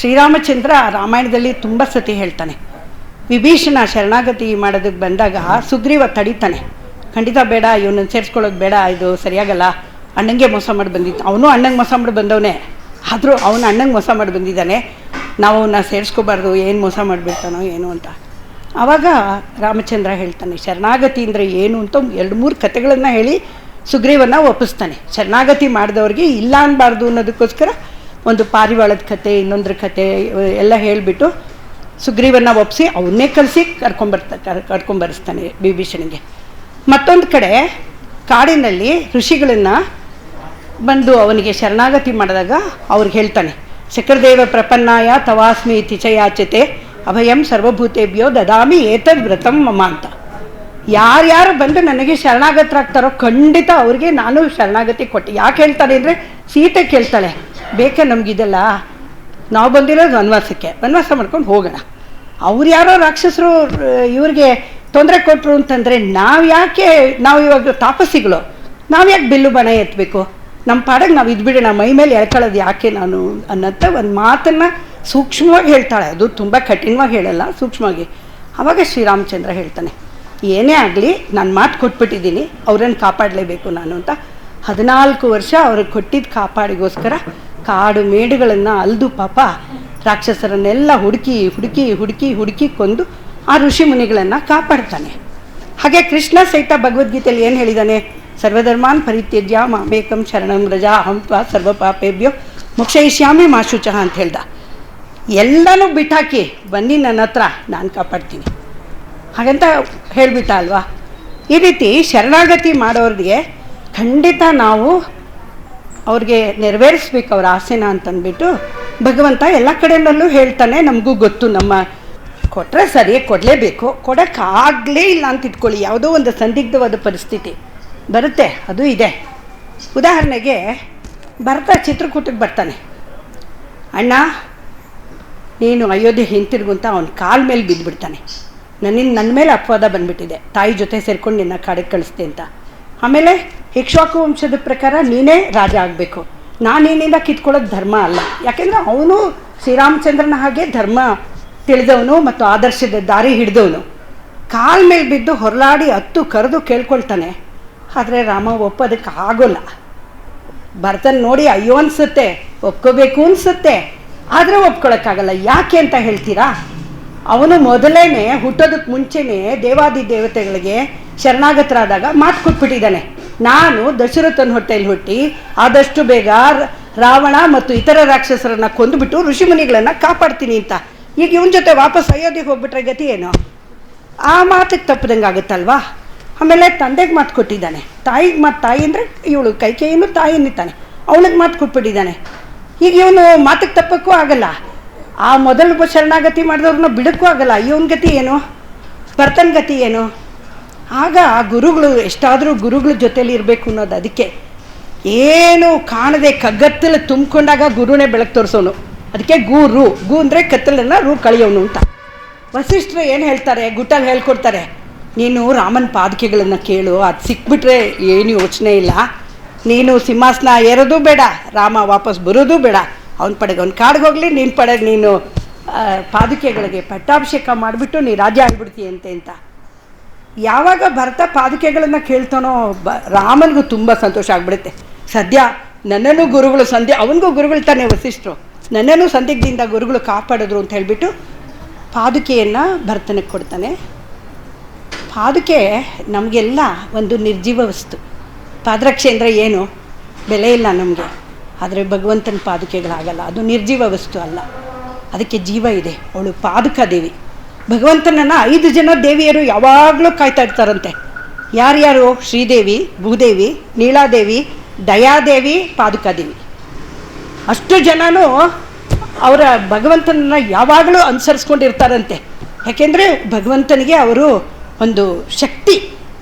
ಶ್ರೀರಾಮಚಂದ್ರ ರಾಮಾಯಣದಲ್ಲಿ ತುಂಬ ಸತಿ ಹೇಳ್ತಾನೆ. ವಿಭೀಷಣ ಶರಣಾಗತಿ ಮಾಡೋದಕ್ಕೆ ಬಂದಾಗ ಸುಗ್ರೀವ ತಡಿತಾನೆ, ಖಂಡಿತ ಬೇಡ, ಇವನನ್ನು ಸೇರಿಸ್ಕೊಳ್ಳೋದು ಬೇಡ, ಇದು ಸರಿಯಾಗಲ್ಲ, ಅಣ್ಣಂಗೆ ಮೋಸ ಮಾಡಿ ಬಂದಿತ್ತು. ಅವನು ಅಣ್ಣಂಗೆ ಮೋಸ ಮಾಡಿ ಬಂದವನೇ, ಆದರೂ ಅವನು ಅಣ್ಣಂಗೆ ಮೋಸ ಮಾಡಿ ಬಂದಿದ್ದಾನೆ, ನಾವು ಅವನ್ನ ಸೇರಿಸ್ಕೋಬಾರ್ದು, ಏನು ಮೋಸ ಮಾಡಿಬಿಡ್ತಾನೋ ಏನು ಅಂತ. ಆವಾಗ ರಾಮಚಂದ್ರ ಹೇಳ್ತಾನೆ ಶರಣಾಗತಿ ಅಂದರೆ ಏನು ಅಂತ 2-3 ಕಥೆಗಳನ್ನು ಹೇಳಿ ಸುಗ್ರೀವನ್ನ ಒಪ್ಪಿಸ್ತಾನೆ. ಶರಣಾಗತಿ ಮಾಡಿದವ್ರಿಗೆ ಇಲ್ಲ ಅನ್ನಬಾರ್ದು ಅನ್ನೋದಕ್ಕೋಸ್ಕರ ಒಂದು ಪಾರಿವಾಳದ ಕತೆ, ಇನ್ನೊಂದ್ರ ಕತೆ ಎಲ್ಲ ಹೇಳಿಬಿಟ್ಟು ಸುಗ್ರೀವನ್ನ ಒಪ್ಪಿಸಿ ಅವನ್ನೇ ಕಳಿಸಿ ಕರ್ಕೊಂಬರಿಸ್ತಾನೆ ವಿಭೀಷಣಿಗೆ. ಮತ್ತೊಂದು ಕಡೆ ಕಾಡಿನಲ್ಲಿ ಋಷಿಗಳನ್ನು ಬಂದು ಅವನಿಗೆ ಶರಣಾಗತಿ ಮಾಡಿದಾಗ ಅವ್ರಿಗೆ ಹೇಳ್ತಾನೆ, ಶಕರದೇವ ಪ್ರಪನ್ನಾಯ ತವಾಸ್ಮಿ ತಿಚಯಾಚತೆ ಅಭಯಂ ಸರ್ವಭೂತೇಭ್ಯೋ ದದಾಮಿ ಏತದ್ ವ್ರತಂ ಮಮ ಅಂತ. ಯಾರ್ಯಾರು ಬಂದು ನನಗೆ ಶರಣಾಗತರಾಗ್ತಾರೋ ಖಂಡಿತ ಅವ್ರಿಗೆ ನಾನು ಶರಣಾಗತಿ ಕೊಟ್ಟೆ. ಯಾಕೆ ಹೇಳ್ತಾನೆ ಅಂದರೆ, ಸೀತೆ ಕೇಳ್ತಾಳೆ, ಬೇಕಾ ನಮಗಿದೆಲ್ಲ, ನಾವು ಬಂದಿರೋದು ವನವಾಸ ಮಾಡ್ಕೊಂಡು ಹೋಗೋಣ, ಅವ್ರು ಯಾರೋ ರಾಕ್ಷಸರು ಇವ್ರಿಗೆ ತೊಂದರೆ ಕೊಟ್ಟರು ಅಂತಂದರೆ ನಾವು ಇವಾಗ ತಾಪಸಿಗಳು, ನಾವು ಯಾಕೆ ಬಿಲ್ಲು ಬಣ ಎತ್ತಬೇಕು, ನಮ್ಮ ಪಾಡಕ್ಕೆ ನಾವು ಇದ್ಬಿಡೋಣ, ಮೈ ಮೇಲೆ ಎಳ್ಕೊಳ್ಳೋದು ಯಾಕೆ ನಾನು ಅನ್ನೋಂಥ ಒಂದು ಮಾತನ್ನು ಸೂಕ್ಷ್ಮವಾಗಿ ಹೇಳ್ತಾಳೆ. ಅದು ತುಂಬ ಕಠಿಣವಾಗಿ ಹೇಳಲ್ಲ, ಸೂಕ್ಷ್ಮವಾಗಿ. ಆವಾಗ ಶ್ರೀರಾಮಚಂದ್ರ ಹೇಳ್ತಾನೆ, ಏನೇ ಆಗಲಿ ನಾನು ಮಾತು ಕೊಟ್ಬಿಟ್ಟಿದ್ದೀನಿ, ಅವರನ್ನು ಕಾಪಾಡಲೇಬೇಕು ನಾನು ಅಂತ. 14 ವರ್ಷ ಅವ್ರಿಗೆ ಕೊಟ್ಟಿದ್ದ ಕಾಪಾಡಿಗೋಸ್ಕರ ಕಾಡು ಮೇಡುಗಳನ್ನು ಅಲ್ದು ಪಾಪ ರಾಕ್ಷಸರನ್ನೆಲ್ಲ ಹುಡುಕಿ ಹುಡುಕಿ ಹುಡುಕಿ ಹುಡುಕಿ ಕೊಂದು ಆ ಋಷಿ ಮುನಿಗಳನ್ನು ಕಾಪಾಡ್ತಾನೆ. ಹಾಗೆ ಕೃಷ್ಣ ಸಹಿತ ಭಗವದ್ಗೀತೆಯಲ್ಲಿ ಏನು ಹೇಳಿದ್ದಾನೆ? ಸರ್ವಧರ್ಮಾನ್ ಪರಿತ್ಯಜ್ಯ ಮಾಮೇಕಂ ಶರಣಂ ರಜಾ ಅಹಂ ತ್ವಾ ಸರ್ವ ಪಾಪೇಭ್ಯೋ ಮೋಕ್ಷಯಿಷ್ಯಾಮಿ ಮಾ ಶುಚಃ ಅಂತ ಹೇಳ್ದ. ಎಲ್ಲನೂ ಬಿಟ್ಟಾಕಿ ಬನ್ನಿ ನನ್ನ ಹತ್ರ, ನಾನು ಕಾಪಾಡ್ತೀನಿ ಹಾಗಂತ ಹೇಳಿಬಿಟ್ಟ ಅಲ್ವಾ. ಈ ರೀತಿ ಶರಣಾಗತಿ ಮಾಡೋರಿಗೆ ಖಂಡಿತ ನಾವು ಅವ್ರಿಗೆ ನೆರವೇರಿಸ್ಬೇಕು ಅವ್ರ ಆಸೆನ ಅಂತಂದ್ಬಿಟ್ಟು ಭಗವಂತ ಎಲ್ಲ ಕಡೆಯಲ್ಲೂ ಹೇಳ್ತಾನೆ. ನಮಗೂ ಗೊತ್ತು, ನಮ್ಮ ಕೊಟ್ಟರೆ ಸರಿ, ಕೊಡಲೇಬೇಕು. ಕೊಡೋಕ್ಕಾಗಲೇ ಇಲ್ಲ ಅಂತ ಇಟ್ಕೊಳ್ಳಿ, ಯಾವುದೋ ಒಂದು ಸಂದಿಗ್ಧವಾದ ಪರಿಸ್ಥಿತಿ ಬರುತ್ತೆ, ಅದು ಇದೆ. ಉದಾಹರಣೆಗೆ ಭರತ ಚಿತ್ರಕೂಟಕ್ಕೆ ಬರ್ತಾನೆ. ಅಣ್ಣ ನೀನು ಅಯೋಧ್ಯೆ ಹಿಂತಿರುಗು ಅಂತ ಅವನ ಕಾಲ ಮೇಲೆ ಬಿದ್ದುಬಿಡ್ತಾನೆ. ನನ್ನ ಮೇಲೆ ಅಪವಾದ ಬಂದುಬಿಟ್ಟಿದೆ, ತಾಯಿ ಜೊತೆ ಸೇರ್ಕೊಂಡು ನಿನ್ನ ಕಾಡಿಗೆ ಕಳಿಸ್ತೆ ಅಂತ. ಆಮೇಲೆ ಇಕ್ಷ್ವಾಕು ವಂಶದ ಪ್ರಕಾರ ನೀನೇ ರಾಜ ಆಗಬೇಕು, ನಾನೇನಿಂದ ಕಿತ್ಕೊಳ್ಳೋದು ಧರ್ಮ ಅಲ್ಲ. ಯಾಕೆಂದರೆ ಅವನು ಶ್ರೀರಾಮಚಂದ್ರನ ಹಾಗೆ ಧರ್ಮ ತಿಳಿದವನು ಮತ್ತು ಆದರ್ಶದ ದಾರಿ ಹಿಡಿದವನು. ಕಾಲ ಮೇಲೆ ಬಿದ್ದು ಹೊರಲಾಡಿ ಹತ್ತು ಕರೆದು ಕೇಳ್ಕೊಳ್ತಾನೆ. ಆದರೆ ರಾಮ ಒಪ್ಪೋದಕ್ಕೆ ಆಗೋಲ್ಲ. ಭರತನ ನೋಡಿ ಅಯ್ಯೋ ಅನಿಸುತ್ತೆ, ಒಪ್ಕೋಬೇಕು ಅನಿಸುತ್ತೆ, ಆದರೆ ಒಪ್ಕೊಳ್ಳೋಕ್ಕಾಗಲ್ಲ. ಯಾಕೆ ಅಂತ ಹೇಳ್ತೀರಾ? ಅವನು ಮೊದಲೇನೆ ಹುಟ್ಟೋದಕ್ಕೆ ಮುಂಚೆನೇ ದೇವಾದಿ ದೇವತೆಗಳಿಗೆ ಶರಣಾಗತರಾದಾಗ ಮಾತು ಕೊಟ್ಬಿಟ್ಟಿದ್ದಾನೆ, ನಾನು ದಶರಥನ ಹೊಟ್ಟೆಯಲ್ಲಿ ಹುಟ್ಟಿ ಆದಷ್ಟು ಬೇಗ ರಾವಣ ಮತ್ತು ಇತರ ರಾಕ್ಷಸರನ್ನು ಕೊಂದುಬಿಟ್ಟು ಋಷಿಮುನಿಗಳನ್ನು ಕಾಪಾಡ್ತೀನಿ ಅಂತ. ಈಗ ಇವನ ಜೊತೆ ವಾಪಸ್ ಅಯೋಧ್ಯೆಗೆ ಹೋಗ್ಬಿಟ್ರೆ ಗತಿ ಏನು? ಆ ಮಾತಿಗೆ ತಪ್ಪದಂಗೆ ಆಗುತ್ತಲ್ವಾ. ಆಮೇಲೆ ತಂದೆಗೆ ಮಾತು ಕೊಟ್ಟಿದ್ದಾನೆ, ತಾಯಿಗೆ ಮಾತು, ತಾಯಿ ಅಂದರೆ ಇವಳು ಕೈಕೇಯಿನೂ ತಾಯಿನಿದ್ದಾನೆ, ಅವಳಿಗೆ ಮಾತು ಕೊಟ್ಬಿಟ್ಟಿದ್ದಾನೆ. ಈಗ ಇವನು ಮಾತಿಗೆ ತಪ್ಪಕ್ಕೂ ಆಗಲ್ಲ, ಆ ಮೊದಲು ಶರಣಾಗತಿ ಮಾಡಿದವ್ರನ್ನ ಬಿಡಕ್ಕೂ ಆಗಲ್ಲ. ಇವನ ಗತಿ ಏನು? ಭರತನ ಗತಿ ಏನು? ಆಗ ಆ ಗುರುಗಳು ಎಷ್ಟಾದರೂ ಗುರುಗಳ ಜೊತೇಲಿ ಇರಬೇಕು ಅನ್ನೋದು. ಅದಕ್ಕೆ ಏನು ಕಾಣದೆ ಕಗ್ಗತ್ತಲು ತುಂಬಿಕೊಂಡಾಗ ಗುರುನೇ ಬೆಳಕು ತೋರಿಸೋನು. ಅದಕ್ಕೆ ಗು ಅಂದರೆ ಕತ್ತಲನ್ನು ರೂ ಕಳೆಯೋನು ಅಂತ. ವಸಿಷ್ಠರು ಏನು ಹೇಳ್ತಾರೆ? ಗುಟ್ಟಲ್ಲಿ ಹೇಳ್ಕೊಡ್ತಾರೆ, ನೀನು ರಾಮನ ಪಾದಕೆಗಳನ್ನು ಕೇಳು, ಅದು ಸಿಕ್ಬಿಟ್ರೆ ಏನು ಯೋಚನೆ ಇಲ್ಲ, ನೀನು ಸಿಂಹಾಸನ ಏರೋದು ಬೇಡ, ರಾಮ ವಾಪಸ್ ಬರೋದು ಬೇಡ, ಅವನ ಪಡೆಗೆ ಅವ್ನು ಕಾಡಿಗೆ ಹೋಗಲಿ, ನಿನ್ನ ಪಡೆಗೆ ನೀನು ಪಾದುಕೆಗಳಿಗೆ ಪಟ್ಟಾಭಿಷೇಕ ಮಾಡಿಬಿಟ್ಟು ನೀ ರಾಜ್ಯ ಆಗಿಬಿಡ್ತೀಯಂತೆ ಅಂತ. ಯಾವಾಗ ಭರತ ಪಾದುಕೆಗಳನ್ನು ಕೇಳ್ತಾನೋ ರಾಮನಿಗೂ ತುಂಬ ಸಂತೋಷ ಆಗಿಬಿಡುತ್ತೆ. ಸದ್ಯ ನನ್ನನ್ನು ಗುರುಗಳು ಅವನಿಗೂ ಗುರುಗಳು ತಾನೆ ವಸಿಷ್ಠರು, ನನ್ನನ್ನು ಸಂದಿಗ್ಧದಿಂದ ಗುರುಗಳು ಕಾಪಾಡಿದ್ರು ಅಂತ ಹೇಳಿಬಿಟ್ಟು ಪಾದುಕೆಯನ್ನು ಭರತನಿಗೆ ಕೊಡ್ತಾನೆ. ಪಾದುಕೆ ನಮಗೆಲ್ಲ ಒಂದು ನಿರ್ಜೀವ ವಸ್ತು. ಪಾದರಕ್ಷೆ ಅಂದರೆ ಏನು? ಬೆಲೆ ಇಲ್ಲ ನಮಗೆ. ಆದರೆ ಭಗವಂತನ ಪಾದುಕೆಗಳಾಗಲ್ಲ, ಅದು ನಿರ್ಜೀವ ವಸ್ತು ಅಲ್ಲ, ಅದಕ್ಕೆ ಜೀವ ಇದೆ. ಅವಳು ಪಾದುಕಾದೇವಿ. ಭಗವಂತನನ್ನು 5 ಜನ ದೇವಿಯರು ಯಾವಾಗಲೂ ಕಾಯ್ತಾ ಇರ್ತಾರಂತೆ. ಯಾರ್ಯಾರು? ಶ್ರೀದೇವಿ, ಭೂದೇವಿ, ನೀಳಾದೇವಿ, ದಯಾದೇವಿ, ಪಾದುಕಾದೇವಿ. ಅಷ್ಟು ಜನನೂ ಅವರ ಭಗವಂತನನ್ನು ಯಾವಾಗಲೂ ಅನುಸರಿಸ್ಕೊಂಡಿರ್ತಾರಂತೆ. ಯಾಕೆಂದರೆ ಭಗವಂತನಿಗೆ ಅವರು ಒಂದು ಶಕ್ತಿ.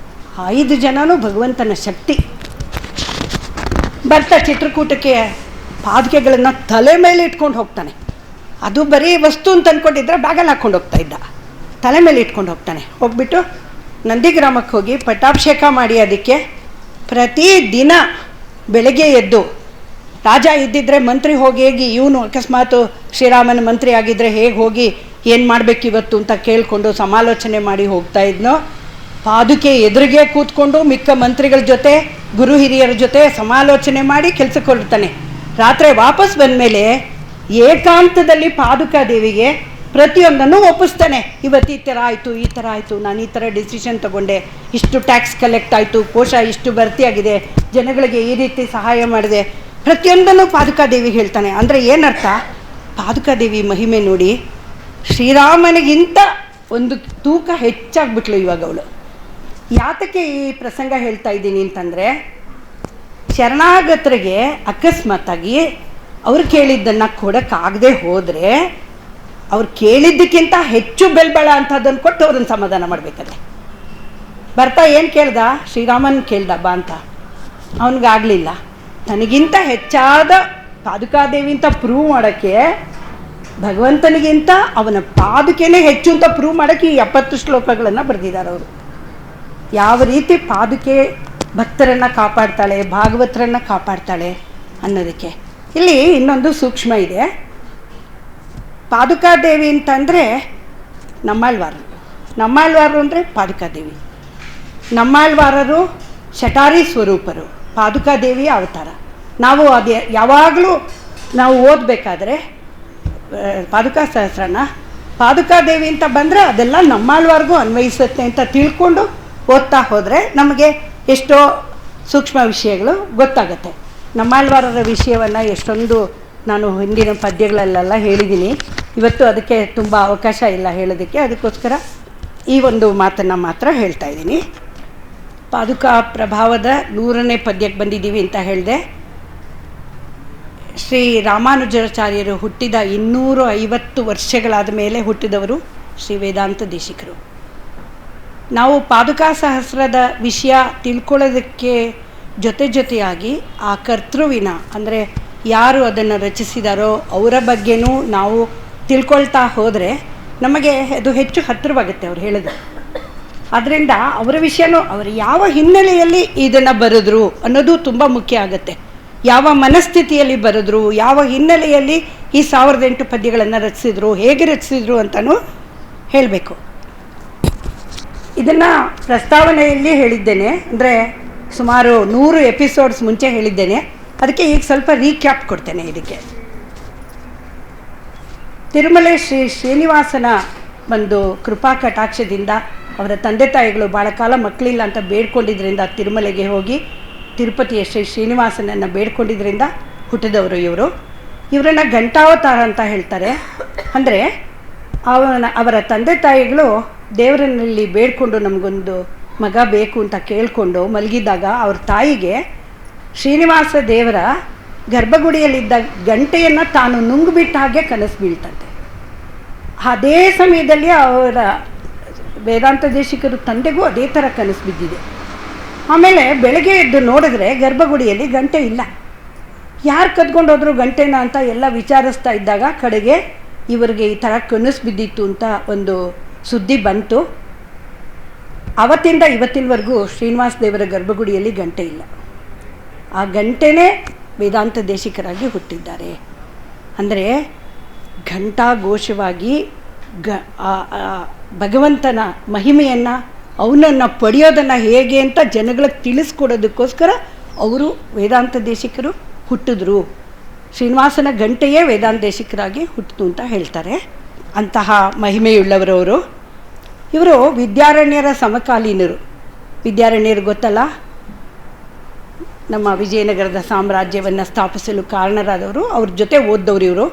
5 ಜನನೂ ಭಗವಂತನ ಶಕ್ತಿ. ಭರತ ಚಿತ್ರಕೂಟಕ್ಕೆ ಪಾದುಕೆಗಳನ್ನು ತಲೆ ಮೇಲೆ ಇಟ್ಕೊಂಡು ಹೋಗ್ತಾನೆ. ಅದು ಬರೀ ವಸ್ತು ಅಂತ ಅಂದ್ಕೊಂಡಿದ್ರೆ ಬ್ಯಾಗಲ್ಲಿ ಹಾಕ್ಕೊಂಡು ಹೋಗ್ತಾ ಇದ್ದ, ತಲೆ ಮೇಲೆ ಇಟ್ಕೊಂಡು ಹೋಗ್ತಾನೆ. ಹೋಗ್ಬಿಟ್ಟು ನಂದಿಗ್ರಾಮಕ್ಕೆ ಹೋಗಿ ಪಟ್ಟಾಭಿಷೇಕ ಮಾಡಿ ಅದಕ್ಕೆ ಪ್ರತಿದಿನ ಬೆಳಗ್ಗೆ ಎದ್ದು, ರಾಜ ಇದ್ದಿದ್ರೆ ಮಂತ್ರಿ ಹೋಗಿ ಇವನು ಅಕಸ್ಮಾತು ಶ್ರೀರಾಮನ ಮಂತ್ರಿ ಆಗಿದ್ದರೆ ಹೇಗೆ ಹೋಗಿ ಏನು ಮಾಡಬೇಕು ಇವತ್ತು ಅಂತ ಕೇಳಿಕೊಂಡು ಸಮಾಲೋಚನೆ ಮಾಡಿ ಹೋಗ್ತಾ ಇದ್ನೋ, ಪಾದುಕೆ ಎದುರಿಗೆ ಕೂತ್ಕೊಂಡು ಮಿಕ್ಕ ಮಂತ್ರಿಗಳ ಜೊತೆ ಗುರು ಹಿರಿಯರ ಜೊತೆ ಸಮಾಲೋಚನೆ ಮಾಡಿ ಕೆಲಸಕ್ಕೆ ಹೊರಡ್ತಾನೆ. ರಾತ್ರಿ ವಾಪಸ್ ಬಂದ ಮೇಲೆ ಏಕಾಂತದಲ್ಲಿ ಪಾದುಕಾದೇವಿಗೆ ಪ್ರತಿಯೊಂದನ್ನು ಒಪ್ಪಿಸ್ತಾನೆ. ಇವತ್ತು ಈ ಥರ ಆಯಿತು, ನಾನು ಈ ಥರ ಡಿಸಿಷನ್ ತೊಗೊಂಡೆ, ಇಷ್ಟು ಟ್ಯಾಕ್ಸ್ ಕಲೆಕ್ಟ್ ಆಯಿತು, ಕೋಶ ಇಷ್ಟು ಭರ್ತಿಯಾಗಿದೆ, ಜನಗಳಿಗೆ ಈ ರೀತಿ ಸಹಾಯ ಮಾಡಿದೆ, ಪ್ರತಿಯೊಂದನ್ನು ಪಾದುಕಾದೇವಿಗೆ ಹೇಳ್ತಾನೆ. ಅಂದರೆ ಏನರ್ಥ? ಪಾದುಕಾದೇವಿ ಮಹಿಮೆ ನೋಡಿ, ಶ್ರೀರಾಮನಿಗಿಂತ ಒಂದು ತೂಕ ಹೆಚ್ಚಾಗ್ಬಿಟ್ಲು ಇವಾಗ ಅವಳು. ಯಾತಕ್ಕೆ ಈ ಪ್ರಸಂಗ ಹೇಳ್ತಾ ಇದ್ದೀನಿ ಅಂತಂದರೆ, ಶರಣಾಗತರಿಗೆ ಅಕಸ್ಮಾತಾಗಿ ಅವ್ರು ಕೇಳಿದ್ದನ್ನು ಕೊಡೋಕ್ಕಾಗದೆ ಹೋದರೆ ಅವ್ರು ಕೇಳಿದ್ದಕ್ಕಿಂತ ಹೆಚ್ಚು ಬೆಲ್ಬಳ ಅಂಥದ್ದನ್ನು ಕೊಟ್ಟು ಅವ್ರನ್ನ ಸಮಾಧಾನ ಮಾಡಬೇಕಂತೆ. ಭರತ ಏನು ಕೇಳ್ದ? ಶ್ರೀರಾಮನ್ ಕೇಳ್ದ ಬಾ ಅಂತ. ಅವನಿಗಾಗಲಿಲ್ಲ. ತನಗಿಂತ ಹೆಚ್ಚಾದ ಪಾದುಕಾದೇವಿ ಅಂತ ಪ್ರೂವ್ ಮಾಡೋಕ್ಕೆ, ಭಗವಂತನಿಗಿಂತ ಅವನ ಪಾದುಕೆನೇ ಹೆಚ್ಚು ಅಂತ ಪ್ರೂವ್ ಮಾಡೋಕ್ಕೆ ಈ 70 ಶ್ಲೋಕಗಳನ್ನು ಬರೆದಿದ್ದಾರೆ ಅವರು. ಯಾವ ರೀತಿ ಪಾದುಕೆ ಭಕ್ತರನ್ನು ಕಾಪಾಡ್ತಾಳೆ, ಭಾಗವತರನ್ನು ಕಾಪಾಡ್ತಾಳೆ ಅನ್ನೋದಕ್ಕೆ. ಇಲ್ಲಿ ಇನ್ನೊಂದು ಸೂಕ್ಷ್ಮ ಇದೆ. ಪಾದುಕಾದೇವಿ ಅಂತಂದರೆ ನಮ್ಮಾಳ್ವಾರು ಅಂದರೆ ಪಾದುಕಾದೇವಿ. ನಮ್ಮಾಳ್ವಾರರು ಶಟಾರಿ ಸ್ವರೂಪರು, ಪಾದುಕಾದೇವಿಯ ಅವತಾರ. ನಾವು ಅದೇ ಯಾವಾಗಲೂ ನಾವು ಓದಬೇಕಾದ್ರೆ ಪಾದುಕಾ ಸಹಸ್ರನ ಪಾದುಕಾದೇವಿ ಅಂತ ಬಂದರೆ ಅದೆಲ್ಲ ನಮ್ಮಾಳ್ವಾರ್ಗೂ ಅನ್ವಯಿಸುತ್ತೆ ಅಂತ ತಿಳ್ಕೊಂಡು ಓದ್ತಾ ಹೋದರೆ ನಮಗೆ ಎಷ್ಟೋ ಸೂಕ್ಷ್ಮ ವಿಷಯಗಳು ಗೊತ್ತಾಗುತ್ತೆ. ನಮ್ಮಾಳ್ವಾರರ ವಿಷಯವನ್ನು ಎಷ್ಟೊಂದು ನಾನು ಹಿಂದಿನ ಪದ್ಯಗಳಲ್ಲೆಲ್ಲ ಹೇಳಿದ್ದೀನಿ. ಇವತ್ತು ಅದಕ್ಕೆ ತುಂಬ ಅವಕಾಶ ಇಲ್ಲ ಹೇಳೋದಕ್ಕೆ, ಅದಕ್ಕೋಸ್ಕರ ಈ ಒಂದು ಮಾತನ್ನು ಮಾತ್ರ ಹೇಳ್ತಾ ಇದ್ದೀನಿ. ಪಾದುಕಾ ಪ್ರಭಾವದ 100ನೇ ಪದ್ಯಕ್ಕೆ ಬಂದಿದ್ದೀವಿ ಅಂತ ಹೇಳಿದೆ. ಶ್ರೀ ರಾಮಾನುಜಾಚಾರ್ಯರು ಹುಟ್ಟಿದ 250 ವರ್ಷಗಳಾದ ಮೇಲೆ ಹುಟ್ಟಿದವರು ಶ್ರೀ ವೇದಾಂತ ದೇಶಿಕರು. ನಾವು ಪಾದುಕಾ ಸಹಸ್ರದ ವಿಷಯ ತಿಳ್ಕೊಳ್ಳೋದಕ್ಕೆ ಜೊತೆಯಾಗಿ ಆ ಕರ್ತೃವಿನ ಅಂದರೆ ಯಾರು ಅದನ್ನು ರಚಿಸಿದಾರೋ ಅವರ ಬಗ್ಗೆನೂ ನಾವು ತಿಳ್ಕೊಳ್ತಾ ಹೋದರೆ ನಮಗೆ ಅದು ಹೆಚ್ಚು ಹತ್ತಿರವಾಗುತ್ತೆ ಅವ್ರು ಹೇಳಿದ್ರು. ಆದ್ದರಿಂದ ಅವರ ವಿಷಯನೂ ಅವರು ಯಾವ ಹಿನ್ನೆಲೆಯಲ್ಲಿ ಇದನ್ನು ಬರೆದ್ರು ಅನ್ನೋದು ತುಂಬ ಮುಖ್ಯ ಆಗುತ್ತೆ. ಯಾವ ಮನಸ್ಥಿತಿಯಲ್ಲಿ ಬರೆದ್ರು, ಯಾವ ಹಿನ್ನೆಲೆಯಲ್ಲಿ ಈ 1008 ಪದ್ಯಗಳನ್ನು ರಚಿಸಿದ್ರು, ಹೇಗೆ ರಚಿಸಿದ್ರು ಅಂತಲೂ ಹೇಳಬೇಕು. ಇದನ್ನು ಪ್ರಸ್ತಾವನೆಯಲ್ಲಿ ಹೇಳಿದ್ದೇನೆ, ಅಂದರೆ ಸುಮಾರು 100 ಎಪಿಸೋಡ್ಸ್ ಮುಂಚೆ ಹೇಳಿದ್ದೇನೆ. ಅದಕ್ಕೆ ಈಗ ಸ್ವಲ್ಪ ರೀಕ್ಯಾಪ್ ಕೊಡ್ತೇನೆ. ಇದಕ್ಕೆ ತಿರುಮಲೆ ಶ್ರೀ ಶ್ರೀನಿವಾಸನ ಒಂದು ಕೃಪಾ ಕಟಾಕ್ಷದಿಂದ ಅವರ ತಂದೆ ತಾಯಿಗಳು ಭಾಳ ಕಾಲ ಮಕ್ಕಳಿಲ್ಲ ಅಂತ ಬೇಡ್ಕೊಂಡಿದ್ದರಿಂದ ತಿರುಮಲೆಗೆ ಹೋಗಿ ತಿರುಪತಿಯ ಶ್ರೀ ಶ್ರೀನಿವಾಸನನ್ನು ಬೇಡ್ಕೊಂಡಿದ್ದರಿಂದ ಹುಟ್ಟಿದವರು ಇವರು. ಇವರನ್ನು ಘಂಟಾವತಾರ ಅಂತ ಹೇಳ್ತಾರೆ. ಅಂದರೆ ಅವರ ತಂದೆ ತಾಯಿಗಳು ದೇವರನ್ನಲ್ಲಿ ಬೇಡ್ಕೊಂಡು ನಮಗೊಂದು ಮಗ ಬೇಕು ಅಂತ ಕೇಳಿಕೊಂಡು ಮಲಗಿದಾಗ ಅವ್ರ ತಾಯಿಗೆ ಶ್ರೀನಿವಾಸ ದೇವರ ಗರ್ಭಗುಡಿಯಲ್ಲಿದ್ದ ಗಂಟೆಯನ್ನು ತಾನು ನುಂಗುಬಿಟ್ಟ ಹಾಗೆ ಕನಸು ಬೀಳ್ತಂತೆ. ಅದೇ ಸಮಯದಲ್ಲಿ ಅವರ ವೇದಾಂತ ದೇಶಿಕರು ತಂದೆಗೂ ಅದೇ ಥರ ಕನಸು ಬಿದ್ದಿದೆ. ಆಮೇಲೆ ಬೆಳಗ್ಗೆ ಎದ್ದು ನೋಡಿದ್ರೆ ಗರ್ಭಗುಡಿಯಲ್ಲಿ ಗಂಟೆ ಇಲ್ಲ. ಯಾರು ಕದ್ಕೊಂಡೋದ್ರು ಗಂಟೆನ ಅಂತ ಎಲ್ಲ ವಿಚಾರಿಸ್ತಾ ಇದ್ದಾಗ ಕಡೆಗೆ ಇವರಿಗೆ ಈ ಥರ ಕನಸು ಬಿದ್ದಿತ್ತು ಅಂತ ಒಂದು ಸುದ್ದಿ ಬಂತು. ಅವತ್ತಿಂದ ಇವತ್ತಿನವರೆಗೂ ಶ್ರೀನಿವಾಸ ದೇವರ ಗರ್ಭಗುಡಿಯಲ್ಲಿ ಗಂಟೆ ಇಲ್ಲ. ಆ ಗಂಟೆನೇ ವೇದಾಂತ ದೇಶಿಕರಾಗಿ ಹುಟ್ಟಿದ್ದಾರೆ. ಅಂದರೆ ಘಂಟಾಘೋಷವಾಗಿ ಭಗವಂತನ ಮಹಿಮೆಯನ್ನು ಅವನನ್ನು ಪಡೆಯೋದನ್ನು ಹೇಗೆ ಅಂತ ಜನಗಳಿಗೆ ತಿಳಿಸ್ಕೊಡೋದಕ್ಕೋಸ್ಕರ ಅವರು ವೇದಾಂತ ದೇಶಿಕರು ಹುಟ್ಟಿದ್ರು. ಶ್ರೀನಿವಾಸನ ಗಂಟೆಯೇ ವೇದಾಂತ ದೇಶಿಕರಾಗಿ ಹುಟ್ಟಿತು ಅಂತ ಹೇಳ್ತಾರೆ. ಅಂತಹ ಮಹಿಮೆಯುಳ್ಳವರವರು ಇವರು ವಿದ್ಯಾರಣ್ಯರ ಸಮಕಾಲೀನರು. ವಿದ್ಯಾರಣ್ಯರು ಗೊತ್ತಲ್ಲ, ನಮ್ಮ ವಿಜಯನಗರದ ಸಾಮ್ರಾಜ್ಯವನ್ನು ಸ್ಥಾಪಿಸಲು ಕಾರಣರಾದವರು. ಅವ್ರ ಜೊತೆ ಓದ್ದವರು ಇವರು.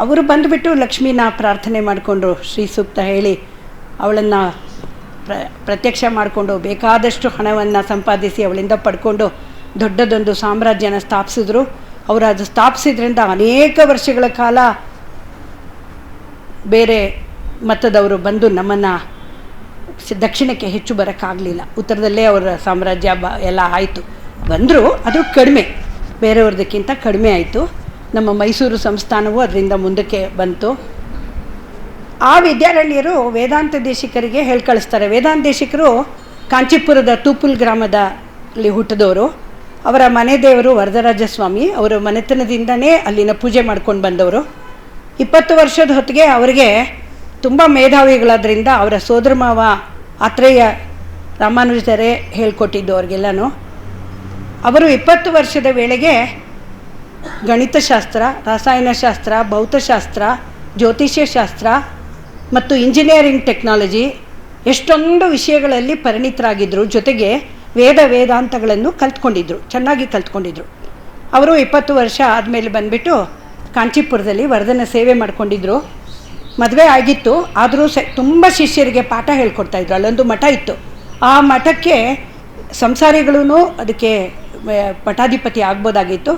ಅವರು ಬಂದುಬಿಟ್ಟು ಲಕ್ಷ್ಮೀನ ಪ್ರಾರ್ಥನೆ ಮಾಡಿಕೊಂಡ್ರು, ಶ್ರೀ ಸೂಕ್ತ ಹೇಳಿ ಅವಳನ್ನು ಪ್ರತ್ಯಕ್ಷ ಮಾಡಿಕೊಂಡು ಬೇಕಾದಷ್ಟು ಹಣವನ್ನು ಸಂಪಾದಿಸಿ ಅವಳಿಂದ ಪಡ್ಕೊಂಡು ದೊಡ್ಡದೊಂದು ಸಾಮ್ರಾಜ್ಯನ ಸ್ಥಾಪಿಸಿದ್ರು. ಅವರು ಅದು ಸ್ಥಾಪಿಸಿದ್ರಿಂದ ಅನೇಕ ವರ್ಷಗಳ ಕಾಲ ಬೇರೆ ಮತದವರು ಬಂದು ನಮ್ಮನ್ನು ದಕ್ಷಿಣಕ್ಕೆ ಹೆಚ್ಚು ಬರೋಕ್ಕಾಗಲಿಲ್ಲ. ಉತ್ತರದಲ್ಲೇ ಅವರ ಸಾಮ್ರಾಜ್ಯ ಎಲ್ಲ ಆಯಿತು. ಬಂದರೂ ಅದು ಕಡಿಮೆ, ಬೇರೆಯವ್ರದಕ್ಕಿಂತ ಕಡಿಮೆ ಆಯಿತು. ನಮ್ಮ ಮೈಸೂರು ಸಂಸ್ಥಾನವೂ ಅದರಿಂದ ಮುಂದಕ್ಕೆ ಬಂತು. ಆ ವಿದ್ಯಾರಣ್ಯರು ವೇದಾಂತ ದೇಶಿಕರಿಗೆ ಹೇಳಿ ಕಳಿಸ್ತಾರೆ. ವೇದಾಂತ ದೇಶಿಕರು ಕಾಂಚೀಪುರದ ತೂಪುಲ್ ಗ್ರಾಮದಲ್ಲಿ ಹುಟ್ಟಿದವರು. ಅವರ ಮನೆ ದೇವರು ವರದರಾಜ ಸ್ವಾಮಿ. ಅವರ ಮನೆತನದಿಂದನೇ ಅಲ್ಲಿನ ಪೂಜೆ ಮಾಡ್ಕೊಂಡು ಬಂದವರು. 20 ವರ್ಷದ ಹೊತ್ತಿಗೆ ಅವರಿಗೆ ತುಂಬ ಮೇಧಾವಿಗಳಾದ್ರಿಂದ ಅವರ ಸೋದರ ಮಾವ ಆತ್ರೇಯ ರಾಮಾನುಜರೇ ಹೇಳ್ಕೊಟ್ಟಿದ್ದು ಅವ್ರಿಗೆಲ್ಲನೂ. ಅವರು 20 ವರ್ಷದ ವೇಳೆಗೆ ಗಣಿತಶಾಸ್ತ್ರ, ರಸಾಯನಶಾಸ್ತ್ರ, ಭೌತಶಾಸ್ತ್ರ, ಜ್ಯೋತಿಷ್ಯ ಶಾಸ್ತ್ರ ಮತ್ತು ಇಂಜಿನಿಯರಿಂಗ್ ಟೆಕ್ನಾಲಜಿ ಎಷ್ಟೊಂದು ವಿಷಯಗಳಲ್ಲಿ ಪರಿಣಿತರಾಗಿದ್ದರು. ಜೊತೆಗೆ ವೇದಾಂತಗಳನ್ನು ಕಲ್ತ್ಕೊಂಡಿದ್ರು, ಚೆನ್ನಾಗಿ ಕಲ್ತ್ಕೊಂಡಿದ್ರು. ಅವರು 20 ವರ್ಷ ಆದಮೇಲೆ ಬಂದುಬಿಟ್ಟು ಕಾಂಚೀಪುರದಲ್ಲಿ ವರದನ ಸೇವೆ ಮಾಡ್ಕೊಂಡಿದ್ರು. ಮದುವೆ ಆಗಿತ್ತು, ಆದರೂ ತುಂಬ ಶಿಷ್ಯರಿಗೆ ಪಾಠ ಹೇಳ್ಕೊಡ್ತಾಯಿದ್ರು. ಅಲ್ಲೊಂದು ಮಠ ಇತ್ತು. ಆ ಮಠಕ್ಕೆ ಸಂಸಾರಿಗಳೂ ಅದಕ್ಕೆ ಮಠಾಧಿಪತಿ ಆಗ್ಬೋದಾಗಿತ್ತು.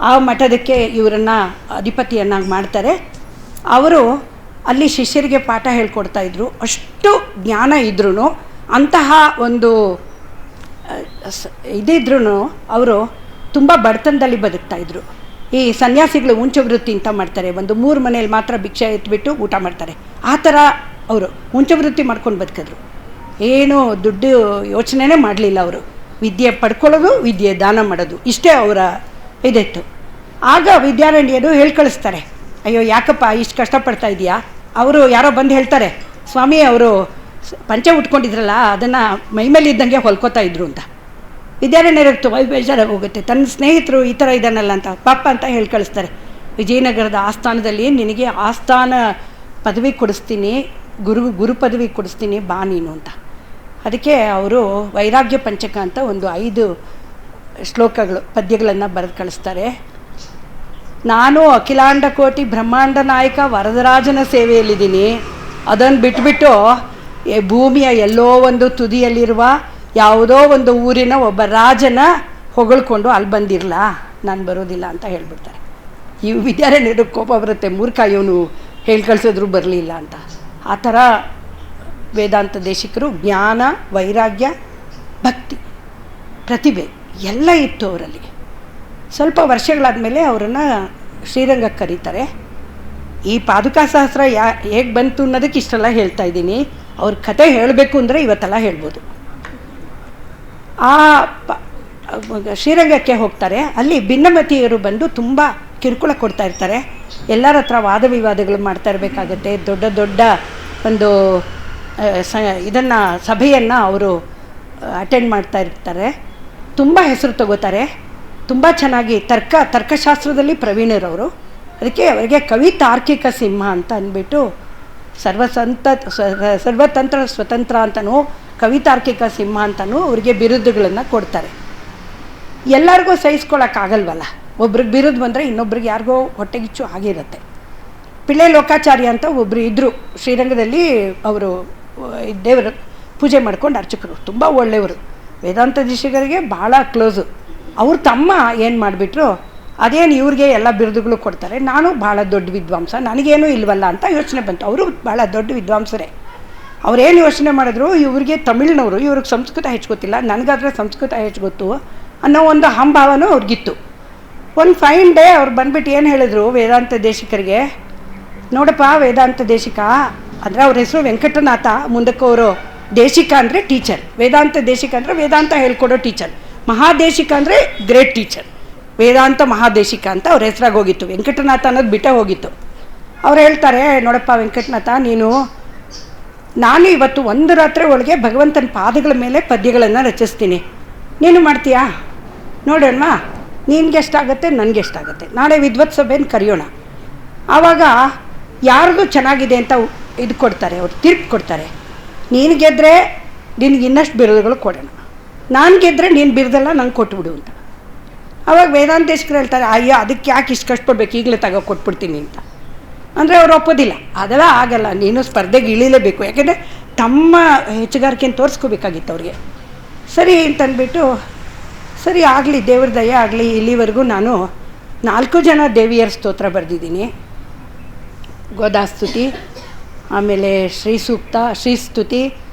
ಆ ಮಠದಕ್ಕೆ ಇವರನ್ನು ಅಧಿಪತಿಯನ್ನಾಗಿ ಮಾಡ್ತಾರೆ. ಅವರು ಅಲ್ಲಿ ಶಿಷ್ಯರಿಗೆ ಪಾಠ ಹೇಳ್ಕೊಡ್ತಾಯಿದ್ರು. ಅಷ್ಟು ಜ್ಞಾನ ಇದ್ರೂ ಅಂತಹ ಒಂದು ಇದಿದ್ರೂ ಅವರು ತುಂಬ ಬಡತನದಲ್ಲಿ ಬದುಕ್ತಾಯಿದ್ರು. ಈ ಸನ್ಯಾಸಿಗಳು ಉಂಚವೃತ್ತಿ ಅಂತ ಮಾಡ್ತಾರೆ. ಒಂದು 3 ಮನೇಲಿ ಮಾತ್ರ ಭಿಕ್ಷೆ ಎತ್ಬಿಟ್ಟು ಊಟ ಮಾಡ್ತಾರೆ. ಆ ಥರ ಅವರು ಉಂಚವೃತ್ತಿ ಮಾಡ್ಕೊಂಡು ಬದುಕಿದ್ರು. ಏನು ದುಡ್ಡು ಯೋಚನೆನೇ ಮಾಡಲಿಲ್ಲ ಅವರು. ವಿದ್ಯೆ ಪಡ್ಕೊಳ್ಳೋದು, ವಿದ್ಯೆ ದಾನ ಮಾಡೋದು, ಇಷ್ಟೇ ಅವರ ಇದಿತ್ತು. ಆಗ ವಿದ್ಯಾರಣ್ಯರು ಹೇಳಿ ಕಳಿಸ್ತಾರೆ, ಅಯ್ಯೋ ಯಾಕಪ್ಪ ಇಷ್ಟು ಕಷ್ಟಪಡ್ತಾ ಇದೆಯಾ. ಅವರು ಯಾರೋ ಬಂದು ಹೇಳ್ತಾರೆ, ಸ್ವಾಮಿ ಅವರು ಪಂಚೆ ಉಟ್ಕೊಂಡಿದ್ರಲ್ಲ ಅದನ್ನು ಮೈಮೇಲೆ ಇದ್ದಂಗೆ ಹೊಲ್ಕೋತಾ ಇದ್ರು ಅಂತ. ವಿದ್ಯಾರಣ್ಯರಿಗೆ ತುಂಬ ಬೇಜಾರಾಗಿ ಹೋಗುತ್ತೆ. ತನ್ನ ಸ್ನೇಹಿತರು ಈ ಥರ ಇದ್ದಾನಲ್ಲ ಅಂತ ಪಾಪ ಅಂತ ಹೇಳಿ ಕಳಿಸ್ತಾರೆ. ವಿಜಯನಗರದ ಆಸ್ಥಾನದಲ್ಲಿ ನಿನಗೆ ಆಸ್ಥಾನ ಪದವಿ ಕೊಡಿಸ್ತೀನಿ, ಗುರು ಪದವಿ ಕೊಡಿಸ್ತೀನಿ, ಬಾ ನೀನು ಅಂತ. ಅದಕ್ಕೆ ಅವರು ವೈರಾಗ್ಯ ಪಂಚಕ ಅಂತ ಒಂದು 5 ಶ್ಲೋಕಗಳು ಪದ್ಯಗಳನ್ನು ಬರೆದು ಕಳಿಸ್ತಾರೆ. ನಾನು ಅಖಿಲಾಂಡ ಕೋಟಿ ಬ್ರಹ್ಮಾಂಡ ನಾಯಕ ವರದರಾಜನ ಸೇವೆಯಲ್ಲಿದ್ದೀನಿ. ಅದನ್ನು ಬಿಟ್ಬಿಟ್ಟು ಭೂಮಿಯ ಎಲ್ಲೋ ಒಂದು ತುದಿಯಲ್ಲಿರುವ ಯಾವುದೋ ಒಂದು ಊರಿನ ಒಬ್ಬ ರಾಜನ ಹೊಗಳ್ಕೊಂಡು ಅಲ್ಲಿ ಬಂದಿರಲ್ಲ, ನಾನು ಬರೋದಿಲ್ಲ ಅಂತ ಹೇಳ್ಬಿಡ್ತಾರೆ. ಇವು ವಿದ್ಯಾರಣ್ಯರು ಕೋಪ ಬರುತ್ತೆ, ಮೂರ್ಖ ಇವನು ಹೇಳಿ ಕಳಿಸಿದ್ರು ಬರಲಿಲ್ಲ ಅಂತ. ಆ ಥರ ವೇದಾಂತ ದೇಶಿಕರು ಜ್ಞಾನ, ವೈರಾಗ್ಯ, ಭಕ್ತಿ, ಪ್ರತಿಭೆ ಎಲ್ಲ ಇತ್ತು ಅವರಲ್ಲಿ. ಸ್ವಲ್ಪ ವರ್ಷಗಳಾದಮೇಲೆ ಅವರನ್ನು ಶ್ರೀರಂಗಕ್ಕೆ ಕರೀತಾರೆ. ಈ ಪಾದುಕಾ ಸಹಸ್ರ ಹೇಗೆ ಬಂತು ಅನ್ನೋದಕ್ಕೆ ಇಷ್ಟೆಲ್ಲ ಹೇಳ್ತಾ ಇದ್ದೀನಿ. ಅವ್ರ ಕತೆ ಹೇಳಬೇಕು ಅಂದರೆ ಇವತ್ತೆಲ್ಲ ಹೇಳ್ಬೋದು. ಆ ಶ್ರೀರಂಗಕ್ಕೆ ಹೋಗ್ತಾರೆ. ಅಲ್ಲಿ ಭಿನ್ನಮತಿಯರು ಬಂದು ತುಂಬ ಕಿರುಕುಳ ಕೊಡ್ತಾ ಇರ್ತಾರೆ. ಎಲ್ಲರ ಹತ್ರ ವಾದ ವಿವಾದಗಳು ಮಾಡ್ತಾ ಇರಬೇಕಾಗತ್ತೆ. ದೊಡ್ಡ ದೊಡ್ಡ ಒಂದು ಇದನ್ನು ಸಭೆಯನ್ನು ಅವರು ಅಟೆಂಡ್ ಮಾಡ್ತಾ ಇರ್ತಾರೆ. ತುಂಬ ಹೆಸರು ತಗೋತಾರೆ. ತುಂಬ ಚೆನ್ನಾಗಿ ತರ್ಕಶಾಸ್ತ್ರದಲ್ಲಿ ಪ್ರವೀಣರವರು. ಅದಕ್ಕೆ ಅವರಿಗೆ ಕವಿ ತಾರ್ಕಿಕ ಸಿಂಹ ಅಂತ ಅಂದ್ಬಿಟ್ಟು ಸರ್ವತಂತ್ರ ಸ್ವತಂತ್ರ ಅಂತನೂ ಕವಿ ತಾರ್ಕಿಕ ಸಿಂಹ ಅಂತನೂ ಅವ್ರಿಗೆ ಬಿರುದುಗಳನ್ನು ಕೊಡ್ತಾರೆ. ಎಲ್ಲರಿಗೂ ಸಹಿಸ್ಕೊಳ್ಳೋಕ್ಕಾಗಲ್ವಲ್ಲ, ಒಬ್ರಿಗೆ ಬಿರುದು ಬಂದರೆ ಇನ್ನೊಬ್ರಿಗೆ ಯಾರಿಗೋ ಹೊಟ್ಟೆಗಿಚ್ಚು ಆಗಿರುತ್ತೆ. ಪಿಳ್ಳೆ ಲೋಕಾಚಾರ್ಯ ಅಂತ ಒಬ್ಬರು ಇದ್ದರು ಶ್ರೀರಂಗದಲ್ಲಿ. ಅವರು ದೇವರು ಪೂಜೆ ಮಾಡ್ಕೊಂಡು ಅರ್ಚಕರು, ತುಂಬ ಒಳ್ಳೆಯವರು, ವೇದಾಂತ ದೇಶಿಕರಿಗೆ ಭಾಳ ಕ್ಲೋಸು. ಅವ್ರ ತಮ್ಮ ಏನು ಮಾಡಿಬಿಟ್ರು, ಅದೇನು ಇವ್ರಿಗೆ ಎಲ್ಲ ಬಿರುದುಗಳು ಕೊಡ್ತಾರೆ, ನಾನು ಭಾಳ ದೊಡ್ಡ ವಿದ್ವಾಂಸ, ನನಗೇನೂ ಇಲ್ವಲ್ಲ ಅಂತ ಯೋಚನೆ ಬಂತು. ಅವರು ಭಾಳ ದೊಡ್ಡ ವಿದ್ವಾಂಸರೇ. ಅವರೇನು ಯೋಚನೆ ಮಾಡಿದ್ರು, ಇವ್ರಿಗೆ ತಮಿಳ್ನವರು, ಇವ್ರಿಗೆ ಸಂಸ್ಕೃತ ಹೆಚ್ಚು ಗೊತ್ತಿಲ್ಲ, ನನಗಾದರೆ ಸಂಸ್ಕೃತ ಹೆಚ್ಚು ಗೊತ್ತು ಅನ್ನೋ ಒಂದು ಅಹಂಭಾವನೂ ಅವ್ರಿಗಿತ್ತು. ಒಂದು ಫೈನ್ ಡೇ ಅವ್ರು ಬಂದ್ಬಿಟ್ಟು ಏನು ಹೇಳಿದ್ರು ವೇದಾಂತ ದೇಶಿಕರಿಗೆ, ನೋಡಪ್ಪ ವೇದಾಂತ ದೇಶಿಕ ಅಂದರೆ ಅವ್ರ ಹೆಸರು ವೆಂಕಟನಾಥ, ಮುಂದಕ್ಕೆ ಅವರು ದೇಶಿಕ ಅಂದರೆ ಟೀಚರ್, ವೇದಾಂತ ದೇಶಿಕ ಅಂದರೆ ವೇದಾಂತ ಹೇಳ್ಕೊಡೋ ಟೀಚರ್, ಮಹಾದೇಶಿಕ ಅಂದರೆ ಗ್ರೇಟ್ ಟೀಚರ್, ವೇದಾಂತ ಮಹಾದೇಶಿಕ ಅಂತ ಅವ್ರ ಹೆಸರಾಗಿ ಹೋಗಿತ್ತು. ವೆಂಕಟನಾಥ ಅನ್ನೋದು ಬಿಟ್ಟೇ ಹೋಗಿತ್ತು. ಅವ್ರು ಹೇಳ್ತಾರೆ, ನೋಡಪ್ಪ ವೆಂಕಟನಾಥ, ನಾನು ಇವತ್ತು ಒಂದು ರಾತ್ರಿ ಒಳಗೆ ಭಗವಂತನ ಪಾದಗಳ ಮೇಲೆ ಪದ್ಯಗಳನ್ನು ರಚಿಸ್ತೀನಿ, ನೀನು ಮಾಡ್ತೀಯಾ ನೋಡೋಣ, ನಿನಗೆಷ್ಟಾಗತ್ತೆ ನನಗೆಷ್ಟಾಗತ್ತೆ, ನಾಳೆ ವಿದ್ವತ್ ಸಭೆಯನ್ನು ಕರೆಯೋಣ, ಆವಾಗ ಯಾರಿಗೂ ಚೆನ್ನಾಗಿದೆ ಅಂತ ಇದು ಕೊಡ್ತಾರೆ, ಅವ್ರು ತೀರ್ಪು ಕೊಡ್ತಾರೆ. ನೀನು ಗೆದ್ದರೆ ನಿನಗೆ ಇನ್ನಷ್ಟು ಬಿರುದುಗಳು ಕೊಡೋಣ, ನಾನು ಗೆದ್ದರೆ ನೀನು ಬಿರುದೆಲ್ಲ ನಂಗೆ ಕೊಟ್ಬಿಡು ಅಂತ. ಆವಾಗ ವೇದಾಂತೇಶ್ಕರು ಹೇಳ್ತಾರೆ, ಅಯ್ಯೋ ಅದಕ್ಕೆ ಯಾಕೆ ಇಷ್ಟು ಕಷ್ಟಪಡ್ಬೇಕು, ಈಗಲೇ ಕೊಟ್ಬಿಡ್ತೀನಿ ಅಂತ. ಅಂದರೆ ಅವ್ರು ಒಪ್ಪೋದಿಲ್ಲ, ಅದೆಲ್ಲ ಆಗಲ್ಲ, ನೀನು ಸ್ಪರ್ಧೆಗೆ ಇಳಿಲೇಬೇಕು, ಯಾಕೆಂದರೆ ತಮ್ಮ ಹೆಚ್ಚುಗಾರಿಕೆಯನ್ನು ತೋರಿಸ್ಕೋಬೇಕಾಗಿತ್ತು ಅವ್ರಿಗೆ. ಸರಿ ಅಂತಂದ್ಬಿಟ್ಟು, ಸರಿ ಆಗಲಿ, ದೇವ್ರ ದಯ ಆಗಲಿ, ಇಲ್ಲಿವರೆಗೂ ನಾನು 4 ಜನ ದೇವಿಯರ ಸ್ತೋತ್ರ ಬರೆದಿದ್ದೀನಿ. ಗೋದಾಸ್ತುತಿ, ಆಮೇಲೆ ಶ್ರೀಸೂಕ್ತ, ಶ್ರೀಸ್ತುತಿ,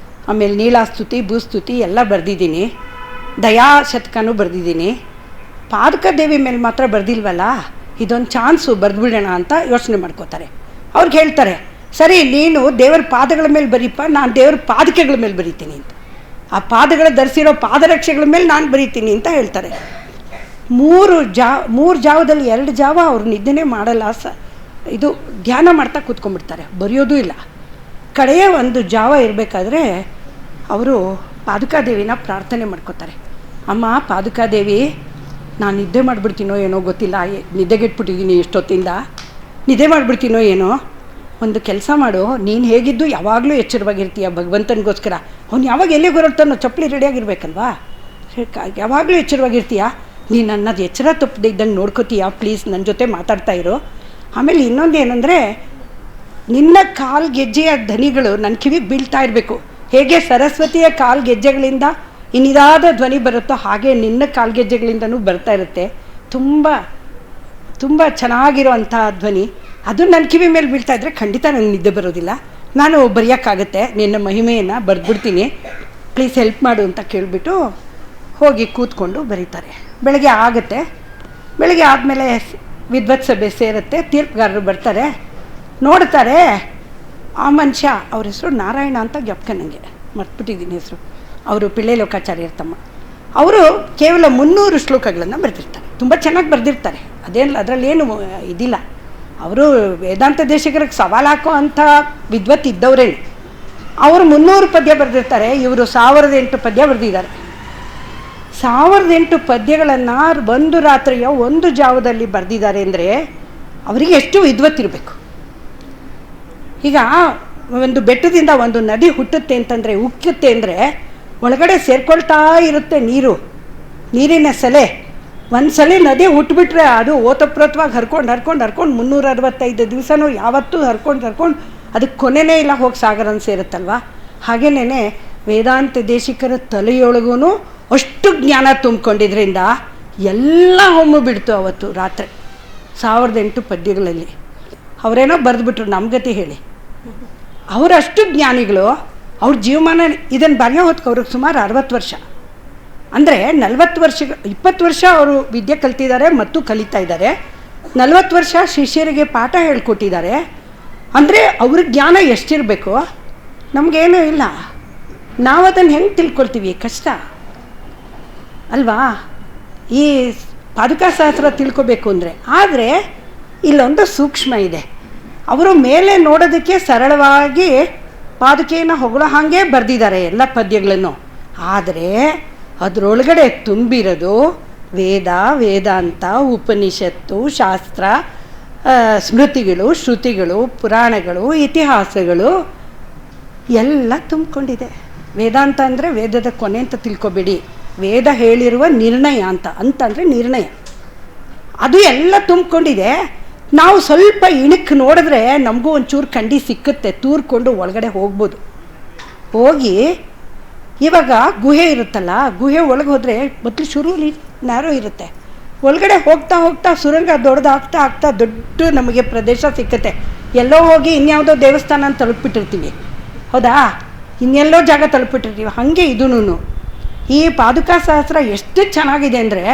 ಆಮೇಲೆ ನೀಲಾಸ್ತುತಿ, ಭೂಸ್ತುತಿ ಎಲ್ಲ ಬರೆದಿದ್ದೀನಿ. ದಯಾ ಶತಕನೂ ಬರೆದಿದ್ದೀನಿ. ಪಾದಕ ದೇವಿ ಮೇಲೆ ಮಾತ್ರ ಬರೆದಿಲ್ವಲ್ಲ, ಇದೊಂದು ಚಾನ್ಸು ಬರೆದ್ಬಿಡೋಣ ಅಂತ ಯೋಚನೆ ಮಾಡ್ಕೋತಾರೆ. ಅವ್ರಿಗೆ ಹೇಳ್ತಾರೆ, ಸರಿ ನೀನು ದೇವರ ಪಾದಗಳ ಮೇಲೆ ಬರೀಪ್ಪ, ನಾನು ದೇವ್ರ ಪಾದಕೆಗಳ ಮೇಲೆ ಬರೀತೀನಿ ಅಂತ, ಆ ಪಾದಗಳ ಧರಿಸಿರೋ ಪಾದರಕ್ಷೆಗಳ ಮೇಲೆ ನಾನು ಬರೀತೀನಿ ಅಂತ ಹೇಳ್ತಾರೆ. 3 ಜಾವದಲ್ಲಿ 2 ಜಾವ ಅವ್ರು ನಿದ್ದೆನೇ ಮಾಡಲ್ಲ, ಇದು ಧ್ಯಾನ ಮಾಡ್ತಾ ಕೂತ್ಕೊಂಡ್ಬಿಡ್ತಾರೆ, ಬರೆಯೋದೂ ಇಲ್ಲ. ಕಡೆಯ ಒಂದು ಜಾವ ಇರಬೇಕಾದ್ರೆ ಅವರು ಪಾದುಕಾದೇವಿನ ಪ್ರಾರ್ಥನೆ ಮಾಡ್ಕೋತಾರೆ. ಅಮ್ಮ ಪಾದುಕಾದೇವಿ, ನಾನು ನಿದ್ದೆ ಮಾಡಿಬಿಡ್ತೀನೋ ಏನೋ ಗೊತ್ತಿಲ್ಲ, ನಿದ್ದೆಗೆಟ್ಬಿಟ್ಟಿದ್ದೀನಿ, ಎಷ್ಟೊತ್ತಿಂದ ನಿದ್ದೆ ಮಾಡಿಬಿಡ್ತೀನೋ ಏನೋ, ಒಂದು ಕೆಲಸ ಮಾಡು, ನೀನು ಹೇಗಿದ್ದು ಯಾವಾಗಲೂ ಎಚ್ಚರವಾಗಿರ್ತೀಯ ಭಗವಂತನಿಗೋಸ್ಕರ, ಅವ್ನು ಯಾವಾಗ ಎಲ್ಲಿಗೆ ಹೊರಡ್ತಾನೋ ಚಪ್ಪಲಿ ರೆಡಿಯಾಗಿರ್ಬೇಕಲ್ವಾ, ಯಾವಾಗಲೂ ಎಚ್ಚರವಾಗಿರ್ತೀಯ, ನೀನು ನನ್ನದು ಎಚ್ಚರ ತಪ್ಪದೆ ಇದ್ದಂಗೆ ನೋಡ್ಕೋತೀಯ, ಪ್ಲೀಸ್ ನನ್ನ ಜೊತೆ ಮಾತಾಡ್ತಾ ಇರು. ಆಮೇಲೆ ಇನ್ನೊಂದು ಏನಂದರೆ, ನಿನ್ನ ಕಾಲು ಗೆಜ್ಜೆಯ ಧ್ವನಿಗಳು ನನ್ನ ಕಿವಿಗೆ ಬೀಳ್ತಾ ಇರಬೇಕು. ಹೇಗೆ ಸರಸ್ವತಿಯ ಕಾಲು ಗೆಜ್ಜೆಗಳಿಂದ ಇನಿದಾದ ಧ್ವನಿ ಬರುತ್ತೋ ಹಾಗೆ ನಿನ್ನ ಕಾಲ್ಗೆಜ್ಜೆಗಳಿಂದನೂ ಬರ್ತಾ ಇರುತ್ತೆ. ತುಂಬ ತುಂಬ ಚೆನ್ನಾಗಿರೋವಂಥ ಧ್ವನಿ, ಅದು ನನ್ನ ಕಿವಿ ಮೇಲೆ ಬೀಳ್ತಾ ಇದ್ದರೆ ಖಂಡಿತ ನನಗೆ ನಿದ್ದೆ ಬರೋದಿಲ್ಲ, ನಾನು ಬರೆಯೋಕ್ಕಾಗತ್ತೆ, ನಿನ್ನ ಮಹಿಮೆಯನ್ನು ಬರೆದ್ಬಿಡ್ತೀನಿ, ಪ್ಲೀಸ್ ಹೆಲ್ಪ್ ಮಾಡು ಅಂತ ಕೇಳಿಬಿಟ್ಟು ಹೋಗಿ ಕೂತ್ಕೊಂಡು ಬರೀತಾರೆ. ಬೆಳಗ್ಗೆ ಆಗುತ್ತೆ. ಬೆಳಗ್ಗೆ ಆದಮೇಲೆ ವಿದ್ವತ್ ಸಭೆ ಸೇರುತ್ತೆ, ತೀರ್ಪುಗಾರರು ಬರ್ತಾರೆ, ನೋಡ್ತಾರೆ ಆ ಮನುಷ್ಯ, ಅವ್ರ ಹೆಸರು ನಾರಾಯಣ ಅಂತ ಜ್ಞಾಪಕ, ನನಗೆ ಮರ್ತ್ಬಿಟ್ಟಿದ್ದೀನಿ ಹೆಸರು, ಅವರು ಪಿಳ್ಳೆ ಲೋಕಾಚಾರ್ಯರ ತಮ್ಮ. ಅವರು ಕೇವಲ 300 ಶ್ಲೋಕಗಳನ್ನು ಬರೆದಿರ್ತಾರೆ, ತುಂಬ ಚೆನ್ನಾಗಿ ಬರೆದಿರ್ತಾರೆ, ಅದೇನಿಲ್ಲ, ಅದರಲ್ಲೇನು ಇದಿಲ್ಲ. ಅವರು ವೇದಾಂತ ದೇಶಿಕರಿಗೆ ಸವಾಲು ಹಾಕೋ ಅಂಥ ವಿದ್ವತ್ ಇದ್ದವರೇ. ಅವರು 300 ಪದ್ಯ ಬರೆದಿರ್ತಾರೆ, ಇವರು 1008 ಪದ್ಯ ಬರೆದಿದ್ದಾರೆ. 1008 ಪದ್ಯಗಳನ್ನು ಒಂದು ರಾತ್ರಿಯ ಒಂದು ಜಾವದಲ್ಲಿ ಬರೆದಿದ್ದಾರೆ ಅಂದರೆ ಅವರಿಗೆ ಎಷ್ಟು ವಿದ್ವತ್ತಿರಬೇಕು. ಈಗ ಒಂದು ಬೆಟ್ಟದಿಂದ ಒಂದು ನದಿ ಹುಟ್ಟುತ್ತೆ ಅಂತಂದರೆ, ಉಕ್ಕುತ್ತೆ ಅಂದರೆ ಒಳಗಡೆ ಸೇರ್ಕೊಳ್ತಾ ಇರುತ್ತೆ ನೀರಿನ ಸೆಲೆ. ಒಂದು ಸಲ ನದಿ ಹುಟ್ಟುಬಿಟ್ರೆ ಅದು ಓತಪ್ರೋತವಾಗಿ ಹರ್ಕೊಂಡು 365 ದಿವಸನೂ ಯಾವತ್ತೂ ಹರ್ಕೊಂಡು ಅದಕ್ಕೆ ಕೊನೆಯೇ ಇಲ್ಲ, ಹೋಗಿ ಸಾಗರನ್ನು ಸೇರುತ್ತಲ್ವ. ಹಾಗೇನೇ ವೇದಾಂತ ದೇಶಿಕರ ತಲೆಯೊಳಗೂ ಅಷ್ಟು ಜ್ಞಾನ ತುಂಬಿಕೊಂಡಿದ್ರಿಂದ ಎಲ್ಲ ಹೊಮ್ಮು ಬಿಡ್ತು ಅವತ್ತು ರಾತ್ರಿ 1008 ಪದ್ಯಗಳಲ್ಲಿ. ಅವರೇನೋ ಬರೆದ್ಬಿಟ್ರು, ನಮ್ಮ ಗತಿ ಹೇಳಿ. ಅವರಷ್ಟು ಜ್ಞಾನಿಗಳು. ಅವ್ರ ಜೀವಮಾನ ಇದನ್ನು ಬರೆಯೋ ಹೊತ್ತಿಗೆ ಅವ್ರಿಗೆ ಸುಮಾರು 60 ವರ್ಷ. ಅಂದರೆ 40 ವರ್ಷ 20 ವರ್ಷ ಅವರು ವಿದ್ಯೆ ಕಲ್ತಿದ್ದಾರೆ ಮತ್ತು ಕಲಿತಾ ಇದ್ದಾರೆ. 40 ವರ್ಷ ಶಿಷ್ಯರಿಗೆ ಪಾಠ ಹೇಳ್ಕೊಟ್ಟಿದ್ದಾರೆ. ಅಂದರೆ ಅವ್ರ ಜ್ಞಾನ ಎಷ್ಟಿರಬೇಕು, ನಮಗೇನೂ ಇಲ್ಲ. ನಾವು ಅದನ್ನು ಹೆಂಗೆ ತಿಳ್ಕೊಳ್ತೀವಿ, ಕಷ್ಟ ಅಲ್ವಾ ಈ ಪಾದುಕಾಶಾಸ್ತ್ರ ತಿಳ್ಕೊಬೇಕು ಅಂದರೆ. ಆದರೆ ಇಲ್ಲೊಂದು ಸೂಕ್ಷ್ಮ ಇದೆ. ಅವರು ಮೇಲೆ ನೋಡೋದಕ್ಕೆ ಸರಳವಾಗಿ ಪಾದುಕೆಯನ್ನು ಹೊಗಳೋ ಹಾಗೆ ಬರೆದಿದ್ದಾರೆ ಎಲ್ಲ ಪದ್ಯಗಳನ್ನು. ಆದರೆ ಅದರೊಳಗಡೆ ತುಂಬಿರೋದು ವೇದಾಂತ, ಉಪನಿಷತ್ತು, ಶಾಸ್ತ್ರ, ಸ್ಮೃತಿಗಳು, ಶ್ರುತಿಗಳು, ಪುರಾಣಗಳು, ಇತಿಹಾಸಗಳು ಎಲ್ಲ ತುಂಬಿಕೊಂಡಿದೆ. ವೇದಾಂತ ಅಂದರೆ ವೇದದ ಕೊನೆ ಅಂತ ತಿಳ್ಕೊಬೇಡಿ, ವೇದ ಹೇಳಿರುವ ನಿರ್ಣಯ ಅಂತಂದರೆ ನಿರ್ಣಯ, ಅದು ಎಲ್ಲ ತುಂಬಿಕೊಂಡಿದೆ. ನಾವು ಸ್ವಲ್ಪ ಇಣಕ್ಕೆ ನೋಡಿದ್ರೆ ನಮಗೂ ಒಂಚೂರು ಕಂಡಿ ಸಿಕ್ಕುತ್ತೆ, ತೂರ್ಕೊಂಡು ಒಳಗಡೆ ಹೋಗ್ಬೋದು. ಹೋಗಿ ಇವಾಗ ಗುಹೆ ಇರುತ್ತಲ್ಲ, ಗುಹೆ ಒಳಗೆ ಹೋದರೆ ಮೊದಲು ಶುರುಲಿ ನ್ಯಾರೋ ಇರುತ್ತೆ, ಒಳಗಡೆ ಹೋಗ್ತಾ ಸುರಂಗ ದೊಡ್ಡದಾಗ್ತಾ ದೊಡ್ಡ ನಮಗೆ ಪ್ರದೇಶ ಸಿಕ್ಕುತ್ತೆ. ಎಲ್ಲೋ ಹೋಗಿ ಇನ್ಯಾವುದೋ ದೇವಸ್ಥಾನ ಅಂತ ತಲುಪಿಬಿಟ್ಟಿರ್ತೀವಿ, ಹೌದಾ, ಇನ್ನೆಲ್ಲೋ ಜಾಗ ತಲುಪಿಬಿಟ್ಟಿರ್ತೀವಿ. ಹಾಗೆ ಇದೂ ಈ ಪಾದುಕಾಶಾಸ್ತ್ರ ಎಷ್ಟು ಚೆನ್ನಾಗಿದೆ ಅಂದರೆ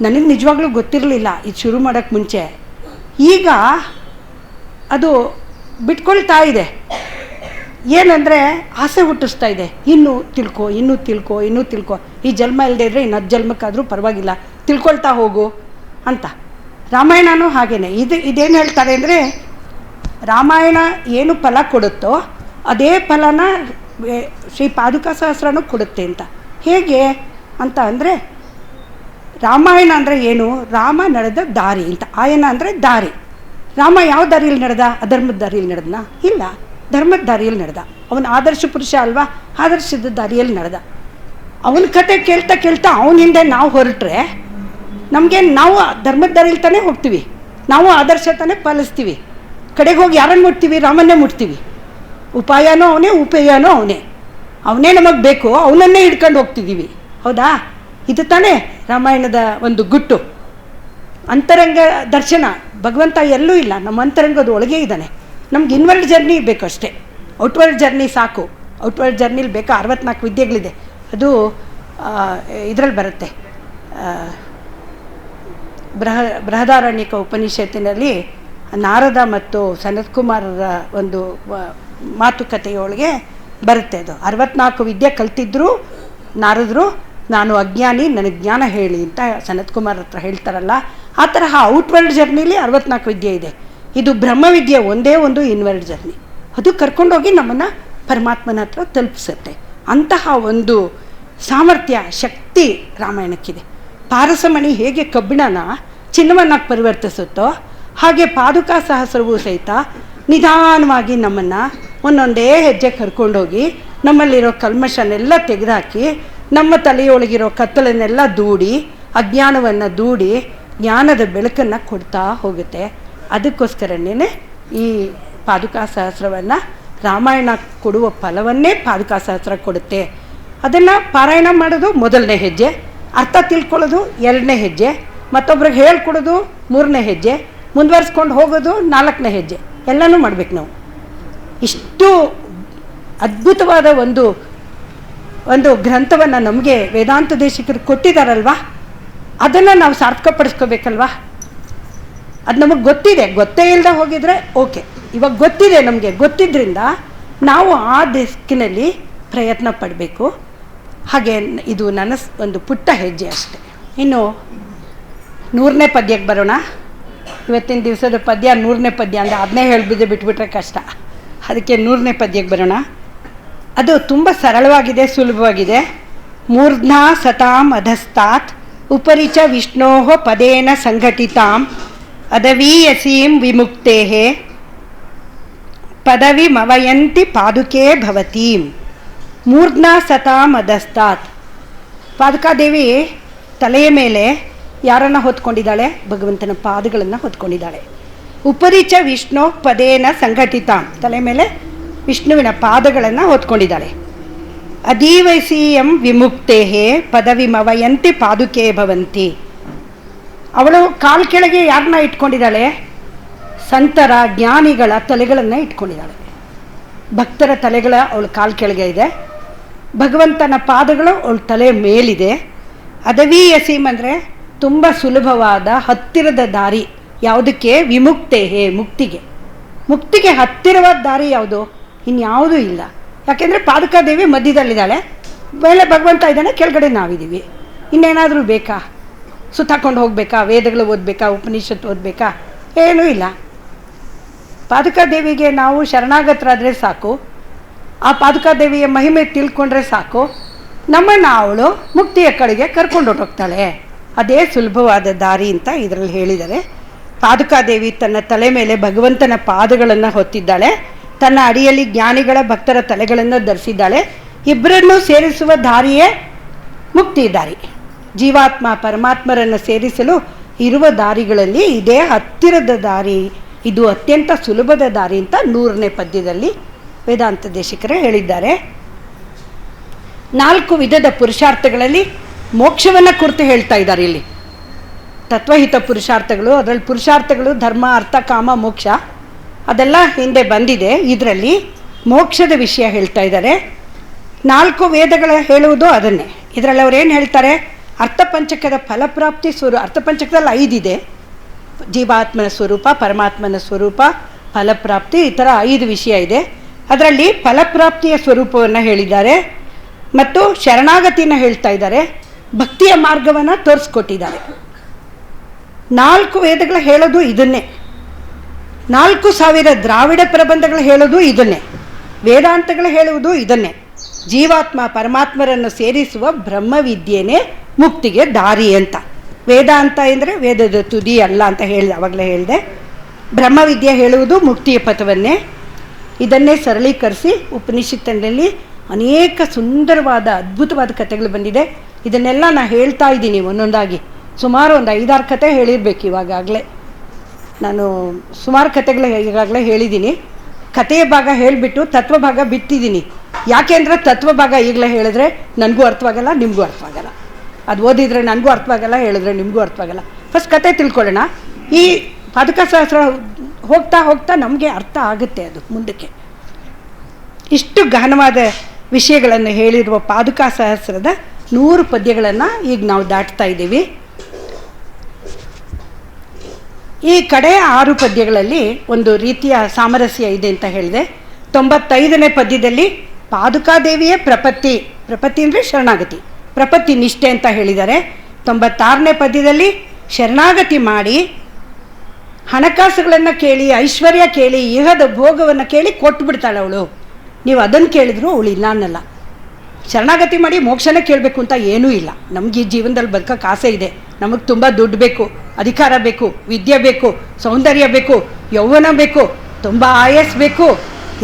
ನನಗೆ ನಿಜವಾಗ್ಲೂ ಗೊತ್ತಿರಲಿಲ್ಲ ಇದು ಶುರು ಮಾಡೋಕ್ಕೆ ಮುಂಚೆ. ಈಗ ಅದು ಬಿಟ್ಕೊಳ್ತಾ ಇದೆ. ಏನಂದರೆ ಆಸೆ ಹುಟ್ಟಿಸ್ತಾ ಇದೆ, ಇನ್ನೂ ತಿಳ್ಕೊ. ಈ ಜನ್ಮ ಇಲ್ಲದೆ ಇದ್ದರೆ ಇನ್ನು 10 ಜನ್ಮಕ್ಕಾದರೂ ಪರವಾಗಿಲ್ಲ, ತಿಳ್ಕೊಳ್ತಾ ಹೋಗು ಅಂತ. ರಾಮಾಯಣನೂ ಹಾಗೇನೆ. ಇದೇನು ಹೇಳ್ತಾರೆ ಅಂದರೆ, ರಾಮಾಯಣ ಏನು ಫಲ ಕೊಡುತ್ತೋ ಅದೇ ಫಲನ ಶ್ರೀ ಪಾದುಕಾಶಾಸ್ತ್ರನೂ ಕೊಡುತ್ತೆ ಅಂತ. ಹೇಗೆ ಅಂತ ಅಂದರೆ, ರಾಮಾಯಣ ಅಂದರೆ ಏನು, ರಾಮ ನಡೆದ ದಾರಿ ಅಂತ. ಆಯನ ಅಂದರೆ ದಾರಿ. ರಾಮ ಯಾವ ದಾರಿಯಲ್ಲಿ ನಡೆದ, ಅಧರ್ಮದ ದಾರಿಯಲ್ಲಿ ನಡೆದನಾ? ಇಲ್ಲ, ಧರ್ಮದ ದಾರಿಯಲ್ಲಿ ನಡೆದ. ಅವನ ಆದರ್ಶ ಪುರುಷ ಅಲ್ವಾ, ಆದರ್ಶದ ದಾರಿಯಲ್ಲಿ ನಡೆದ. ಅವನ ಕತೆ ಕೇಳ್ತಾ ಅವನ ಹಿಂದೆ ನಾವು ಹೊರಟ್ರೆ ನಮಗೆ, ನಾವು ಧರ್ಮದ ದಾರಿಯಲ್ಲಿ ತಾನೇ ಹೋಗ್ತೀವಿ, ನಾವು ಆದರ್ಶ ತಾನೇ ಪಾಲಿಸ್ತೀವಿ. ಕಡೆಗೆ ಹೋಗಿ ಯಾರನ್ನು ಮುಟ್ತೀವಿ, ರಾಮನ್ನೇ ಮುಟ್ತೀವಿ. ಉಪಾಯನೂ ಅವನೇ, ಉಪೇಯನೂ ಅವನೇ ನಮಗೆ ಬೇಕು, ಅವನನ್ನೇ ಹಿಡ್ಕೊಂಡು ಹೋಗ್ತಿದ್ದೀವಿ, ಹೌದಾ. ಇದು ತಾನೇ ರಾಮಾಯಣದ ಒಂದು ಗುಟ್ಟು. ಅಂತರಂಗ ದರ್ಶನ ಭಗವಂತ ಎಲ್ಲೂ ಇಲ್ಲ, ನಮ್ಮ ಅಂತರಂಗದ ಒಳಗೆ ಇದ್ದಾನೆ. ನಮ್ಗೆ ಇನ್ವರ್ಡ್ ಜರ್ನಿ ಬೇಕಷ್ಟೇ, ಔಟ್ವರ್ಡ್ ಜರ್ನಿ ಸಾಕು. ಔಟ್ವರ್ಡ್ ಜರ್ನಿಲಿ ಬೇಕಾ 64 ವಿದ್ಯೆಗಳಿದೆ. ಅದು ಇದರಲ್ಲಿ ಬರುತ್ತೆ, ಬೃಹದಾರಣ್ಯಕ ಉಪನಿಷತ್ತಿನಲ್ಲಿ ನಾರದ ಮತ್ತು ಸನತ್ಕುಮಾರರ ಒಂದು ಮಾತುಕತೆಯೊಳಗೆ ಬರುತ್ತೆ. ಅದು 64 ವಿದ್ಯೆ ಕಲ್ತಿದ್ರು ನಾರದರು, ನಾನು ಅಜ್ಞಾನಿ, ನನಗೆ ಜ್ಞಾನ ಹೇಳಿ ಅಂತ ಸನತ್ಕುಮಾರ್ ಹತ್ರ ಹೇಳ್ತಾರಲ್ಲ, ಆ ತರಹ ಔಟ್ವರ್ಡ್ ಜರ್ನಿಲಿ 64 ವಿದ್ಯೆ ಇದೆ. ಇದು ಬ್ರಹ್ಮವಿದ್ಯೆ ಒಂದೇ ಒಂದು ಇನ್ವರ್ಡ್ ಜರ್ನಿ. ಅದು ಕರ್ಕೊಂಡೋಗಿ ನಮ್ಮನ್ನು ಪರಮಾತ್ಮನ ಹತ್ರ ತಲುಪಿಸುತ್ತೆ. ಅಂತಹ ಒಂದು ಸಾಮರ್ಥ್ಯ, ಶಕ್ತಿ ರಾಮಾಯಣಕ್ಕಿದೆ. ಪಾರಸಮಣಿ ಹೇಗೆ ಕಬ್ಬಿಣನ ಚಿನ್ನವನ್ನಾಗಿ ಪರಿವರ್ತಿಸುತ್ತೋ ಹಾಗೆ ಪಾದುಕಾ ಸಹಸ್ರವೂ ಸಹಿತ ನಿಧಾನವಾಗಿ ನಮ್ಮನ್ನು ಒಂದೊಂದೇ ಹೆಜ್ಜೆ ಕರ್ಕೊಂಡೋಗಿ ನಮ್ಮಲ್ಲಿರೋ ಕಲ್ಮಶನೆಲ್ಲ ತೆಗೆದುಹಾಕಿ ನಮ್ಮ ತಲೆಯೊಳಗಿರೋ ಕತ್ತಲನ್ನೆಲ್ಲ ದೂಡಿ, ಅಜ್ಞಾನವನ್ನು ದೂಡಿ ಜ್ಞಾನದ ಬೆಳಕನ್ನು ಕೊಡ್ತಾ ಹೋಗುತ್ತೆ. ಅದಕ್ಕೋಸ್ಕರನೇ ಈ ಪಾದುಕಾ ಸಹಸ್ರವನ್ನು, ರಾಮಾಯಣ ಕೊಡುವ ಫಲವನ್ನೇ ಪಾದುಕಾ ಸಹಸ್ರ ಕೊಡುತ್ತೆ. ಅದನ್ನು ಪಾರಾಯಣ ಮಾಡೋದು ಮೊದಲನೇ ಹೆಜ್ಜೆ, ಅರ್ಥ ತಿಳ್ಕೊಳ್ಳೋದು 2ನೇ ಹೆಜ್ಜೆ, ಮತ್ತೊಬ್ರಿಗೆ ಹೇಳ್ಕೊಡೋದು 3ನೇ ಹೆಜ್ಜೆ, ಮುಂದುವರಿಸ್ಕೊಂಡು ಹೋಗೋದು 4ನೇ ಹೆಜ್ಜೆ. ಎಲ್ಲನೂ ಮಾಡ್ಬೇಕು ನಾವು. ಇಷ್ಟು ಅದ್ಭುತವಾದ ಒಂದು ಗ್ರಂಥವನ್ನು ನಮಗೆ ವೇದಾಂತ ದೇಶಿಕರು ಕೊಟ್ಟಿದ್ದಾರಲ್ವ, ಅದನ್ನು ನಾವು ಸಾರ್ಥಕಪಡಿಸ್ಕೋಬೇಕಲ್ವ. ಅದು ನಮಗೆ ಗೊತ್ತೇ ಇಲ್ಲದೆ ಹೋಗಿದ್ರೆ ಓಕೆ, ಇವಾಗ ಗೊತ್ತಿದೆ, ನಮಗೆ ಗೊತ್ತಿದ್ದರಿಂದ ನಾವು ಆ ದಿಕ್ಕಿನಲ್ಲಿ ಪ್ರಯತ್ನ ಪಡಬೇಕು. ಹಾಗೆ ಇದು ನನ್ನ ಒಂದು ಪುಟ್ಟ ಹೆಜ್ಜೆ ಅಷ್ಟೆ. ಇನ್ನು 100ನೇ ಪದ್ಯಕ್ಕೆ ಬರೋಣ. ಇವತ್ತಿನ ದಿವಸದ ಪದ್ಯ 100ನೇ ಪದ್ಯ ಅಂದರೆ ಅದನ್ನೇ ಹೇಳಿಬಿಟ್ಟರೆ ಕಷ್ಟ. ಅದಕ್ಕೆ 100ನೇ ಪದ್ಯಕ್ಕೆ ಬರೋಣ. ಅದು ತುಂಬ ಸರಳವಾಗಿದೆ, ಸುಲಭವಾಗಿದೆ. ಮೂರ್ಧ್ನಾ ಸತಾಂ ಅಧಸ್ತಾತ್ ಉಪರಿ ಚ ವಿಷ್ಣೋ ಪದೇನ ಸಂಘಟಿತಾಂ ಅದವೀಯಸೀಂ ವಿಮುಕ್ತೇಃ ಪದವಿಮವಯಂತಿ ಪಾದುಕೆ ಭವತೀಂ. ಮೂರ್ಧ್ನಾ ಸತಾಂ ಅಧಸ್ತಾತ್, ಪಾದುಕಾದೇವಿ ತಲೆಯ ಮೇಲೆ ಯಾರನ್ನು ಹೊತ್ಕೊಂಡಿದ್ದಾಳೆ? ಭಗವಂತನ ಪಾದಗಳನ್ನು ಹೊತ್ಕೊಂಡಿದ್ದಾಳೆ. ಉಪರಿಚ ವಿಷ್ಣು ಪದೇನ ಸಂಘಟಿತಾಂ, ತಲೆ ಮೇಲೆ ವಿಷ್ಣುವಿನ ಪಾದಗಳನ್ನು ಹೊತ್ಕೊಂಡಿದ್ದಾಳೆ. ಅದೀವಸೀಯಂ ವಿಮುಕ್ತೇಃ ಪದವಿಮವಯಂತಿ ಪಾದುಕೆ ಭವಂತಿ. ಅವಳು ಕಾಲ್ ಕೆಳಗೆ ಯಾರನ್ನ ಇಟ್ಕೊಂಡಿದ್ದಾಳೆ? ಸಂತರ ಜ್ಞಾನಿಗಳ ತಲೆಗಳನ್ನು ಇಟ್ಕೊಂಡಿದ್ದಾಳೆ. ಭಕ್ತರ ತಲೆಗಳ ಅವಳು ಕಾಲ್ ಕೆಳಗೆ ಇದೆ, ಭಗವಂತನ ಪಾದಗಳು ಅವಳ ತಲೆ ಮೇಲಿದೆ. ಅದವೀಯಸೀಮ್ ಅಂದರೆ ತುಂಬ ಸುಲಭವಾದ ಹತ್ತಿರದ ದಾರಿ. ಯಾವುದಕ್ಕೆ? ವಿಮುಕ್ತೇಹೇ, ಮುಕ್ತಿಗೆ. ಮುಕ್ತಿಗೆ ಹತ್ತಿರವಾದ ದಾರಿ ಯಾವುದು? ಇನ್ಯಾವುದೂ ಇಲ್ಲ. ಯಾಕೆಂದರೆ ಪಾದುಕಾದೇವಿ ಮಧ್ಯದಲ್ಲಿದ್ದಾಳೆ, ಮೇಲೆ ಭಗವಂತ ಇದ್ದಾನೆ, ಕೆಳಗಡೆ ನಾವಿದ್ದೀವಿ. ಇನ್ನೇನಾದರೂ ಬೇಕಾ? ಸುತ್ತಾಕೊಂಡು ಹೋಗಬೇಕಾ? ವೇದಗಳು ಓದಬೇಕಾ? ಉಪನಿಷತ್ತು ಓದಬೇಕಾ? ಏನೂ ಇಲ್ಲ. ಪಾದುಕಾದೇವಿಗೆ ನಾವು ಶರಣಾಗತರಾದರೆ ಸಾಕು, ಆ ಪಾದುಕಾದೇವಿಯ ಮಹಿಮೆ ತಿಳ್ಕೊಂಡ್ರೆ ಸಾಕು, ನಮ್ಮನ್ನು ಅವಳು ಮುಕ್ತಿಯ ಕಡೆಗೆ ಕರ್ಕೊಂಡು ಹೊರಟೋಗ್ತಾಳೆ. ಅದೇ ಸುಲಭವಾದ ದಾರಿ ಅಂತ ಇದರಲ್ಲಿ ಹೇಳಿದ್ದಾರೆ. ಪಾದುಕಾದೇವಿ ತನ್ನ ತಲೆ ಮೇಲೆ ಭಗವಂತನ ಪಾದಗಳನ್ನು ಹೊತ್ತಿದ್ದಾಳೆ, ತನ್ನ ಅಡಿಯಲ್ಲಿ ಜ್ಞಾನಿಗಳ ಭಕ್ತರ ತಲೆಗಳನ್ನು ಧರಿಸಿದ್ದಾಳೆ. ಇಬ್ಬರನ್ನು ಸೇರಿಸುವ ದಾರಿಯೇ ಮುಕ್ತಿ ದಾರಿ. ಜೀವಾತ್ಮ ಪರಮಾತ್ಮರನ್ನು ಸೇರಿಸಲು ಇರುವ ದಾರಿಗಳಲ್ಲಿ ಇದೇ ಹತ್ತಿರದ ದಾರಿ, ಇದು ಅತ್ಯಂತ ಸುಲಭದ ದಾರಿ ಅಂತ 100ನೇ ಪದ್ಯದಲ್ಲಿ ವೇದಾಂತ ದೇಶಿಕರೇ ಹೇಳಿದ್ದಾರೆ. 4 ವಿಧದ ಪುರುಷಾರ್ಥಗಳಲ್ಲಿ ಮೋಕ್ಷವನ್ನು ಕುರಿತು ಹೇಳ್ತಾ ಇದ್ದಾರೆ ಇಲ್ಲಿ. ತತ್ವಹಿತ ಪುರುಷಾರ್ಥಗಳು, ಅದರಲ್ಲಿ ಪುರುಷಾರ್ಥಗಳು ಧರ್ಮ, ಅರ್ಥ, ಕಾಮ, ಮೋಕ್ಷ ಅದೆಲ್ಲ ಹಿಂದೆ ಬಂದಿದೆ. ಇದರಲ್ಲಿ ಮೋಕ್ಷದ ವಿಷಯ ಹೇಳ್ತಾ ಇದ್ದಾರೆ. 4 ವೇದಗಳ ಹೇಳುವುದು ಅದನ್ನೇ. ಇದರಲ್ಲಿ ಅವ್ರು ಏನು ಹೇಳ್ತಾರೆ? ಅರ್ಥಪಂಚಕದ ಫಲಪ್ರಾಪ್ತಿ ಅರ್ಥಪಂಚಕದಲ್ಲಿ 5 ಇದೆ. ಜೀವಾತ್ಮನ ಸ್ವರೂಪ, ಪರಮಾತ್ಮನ ಸ್ವರೂಪ, ಫಲಪ್ರಾಪ್ತಿ, ಈ ಥರ 5 ವಿಷಯ ಇದೆ. ಅದರಲ್ಲಿ ಫಲಪ್ರಾಪ್ತಿಯ ಸ್ವರೂಪವನ್ನು ಹೇಳಿದ್ದಾರೆ ಮತ್ತು ಶರಣಾಗತಿನ ಹೇಳ್ತಾ ಇದ್ದಾರೆ. ಭಕ್ತಿಯ ಮಾರ್ಗವನ್ನು ತೋರಿಸ್ಕೊಟ್ಟಿದ್ದಾರೆ. 4 ವೇದಗಳು ಹೇಳೋದು ಇದನ್ನೇ. 4000 ದ್ರಾವಿಡ ಪ್ರಬಂಧಗಳು ಹೇಳೋದು ಇದನ್ನೇ. ವೇದಾಂತಗಳು ಹೇಳುವುದು ಇದನ್ನೇ. ಜೀವಾತ್ಮ ಪರಮಾತ್ಮರನ್ನು ಸೇರಿಸುವ ಬ್ರಹ್ಮವಿದ್ಯೆನೇ ಮುಕ್ತಿಗೆ ದಾರಿ ಅಂತ. ವೇದಾಂತ ಅಂದರೆ ವೇದದ ತುದಿ ಅಲ್ಲ ಅಂತ ಆವಾಗಲೇ ಹೇಳಿದೆ. ಬ್ರಹ್ಮವಿದ್ಯೆ ಹೇಳುವುದು ಮುಕ್ತಿಯ ಪಥವನ್ನೇ. ಇದನ್ನೇ ಸರಳೀಕರಿಸಿ ಉಪನಿಷತ್ತಿನಲ್ಲಿ ಅನೇಕ ಸುಂದರವಾದ ಅದ್ಭುತವಾದ ಕಥೆಗಳು ಬಂದಿದೆ. ಇದನ್ನೆಲ್ಲ ನಾನು ಹೇಳ್ತಾ ಇದ್ದೀನಿ ಒಂದೊಂದಾಗಿ. ಸುಮಾರು ಒಂದು 5-6 ಕಥೆ ಹೇಳಿರ್ಬೇಕು ಇವಾಗಲೇ. ನಾನು ಸುಮಾರು ಕಥೆಗಳು ಈಗಾಗಲೇ ಹೇಳಿದ್ದೀನಿ. ಕಥೆಯ ಭಾಗ ಹೇಳಿಬಿಟ್ಟು ತತ್ವ ಭಾಗ ಬಿಟ್ಟಿದ್ದೀನಿ. ಯಾಕೆಂದರೆ ತತ್ವ ಭಾಗ ಈಗಲೇ ಹೇಳಿದ್ರೆ ನನಗೂ ಅರ್ಥವಾಗಲ್ಲ, ನಿಮಗೂ ಅರ್ಥವಾಗಲ್ಲ. ಅದು ಓದಿದರೆ ನನಗೂ ಅರ್ಥವಾಗಲ್ಲ, ಹೇಳಿದ್ರೆ ನಿಮಗೂ ಅರ್ಥವಾಗಲ್ಲ. ಫಸ್ಟ್ ಕತೆ ತಿಳ್ಕೊಳ್ಳೋಣ. ಈ ಪಾದುಕಾ ಸಹಸ್ರ ಹೋಗ್ತಾ ಹೋಗ್ತಾ ನಮಗೆ ಅರ್ಥ ಆಗುತ್ತೆ ಅದು ಮುಂದಕ್ಕೆ. ಇಷ್ಟು ಗಹನವಾದ ವಿಷಯಗಳನ್ನು ಹೇಳಿರುವ ಪಾದುಕಾ ಸಹಸ್ರದ 100 ಪದ್ಯಗಳನ್ನು ಈಗ ನಾವು ದಾಟ್ತಾ ಇದ್ದೀವಿ. ಈ ಕಡೆ 6 ಪದ್ಯಗಳಲ್ಲಿ ಒಂದು ರೀತಿಯ ಸಾಮರಸ್ಯ ಇದೆ ಅಂತ ಹೇಳಿದೆ. 95ನೇ ಪದ್ಯದಲ್ಲಿ ಪಾದುಕಾದೇವಿಯೇ ಪ್ರಪತ್ತಿ ಅಂದರೆ ಶರಣಾಗತಿ, ಪ್ರಪತ್ತಿ ನಿಷ್ಠೆ ಅಂತ ಹೇಳಿದ್ದಾರೆ. 96ನೇ ಪದ್ಯದಲ್ಲಿ ಶರಣಾಗತಿ ಮಾಡಿ ಹಣಕಾಸುಗಳನ್ನು ಕೇಳಿ, ಐಶ್ವರ್ಯ ಕೇಳಿ, ಇಹದ ಭೋಗವನ್ನು ಕೇಳಿ ಕೊಟ್ಬಿಡ್ತಾಳೆ ಅವಳು. ನೀವು ಅದನ್ನು ಕೇಳಿದ್ರು ಅವಳು ಇಲ್ಲ ಅನ್ನಲ್ಲ. ಶರಣಾಗತಿ ಮಾಡಿ ಮೋಕ್ಷನೇ ಕೇಳಬೇಕು ಅಂತ ಏನೂ ಇಲ್ಲ. ನಮಗೆ ಈ ಜೀವನದಲ್ಲಿ ಬದುಕೋಕ್ಕೆ ಆಸೆ ಇದೆ, ನಮಗೆ ತುಂಬ ದುಡ್ಡು ಬೇಕು, ಅಧಿಕಾರ ಬೇಕು, ವಿದ್ಯೆ ಬೇಕು, ಸೌಂದರ್ಯ ಬೇಕು, ಯೌವನ ಬೇಕು, ತುಂಬ ಆಯಸ್ ಬೇಕು,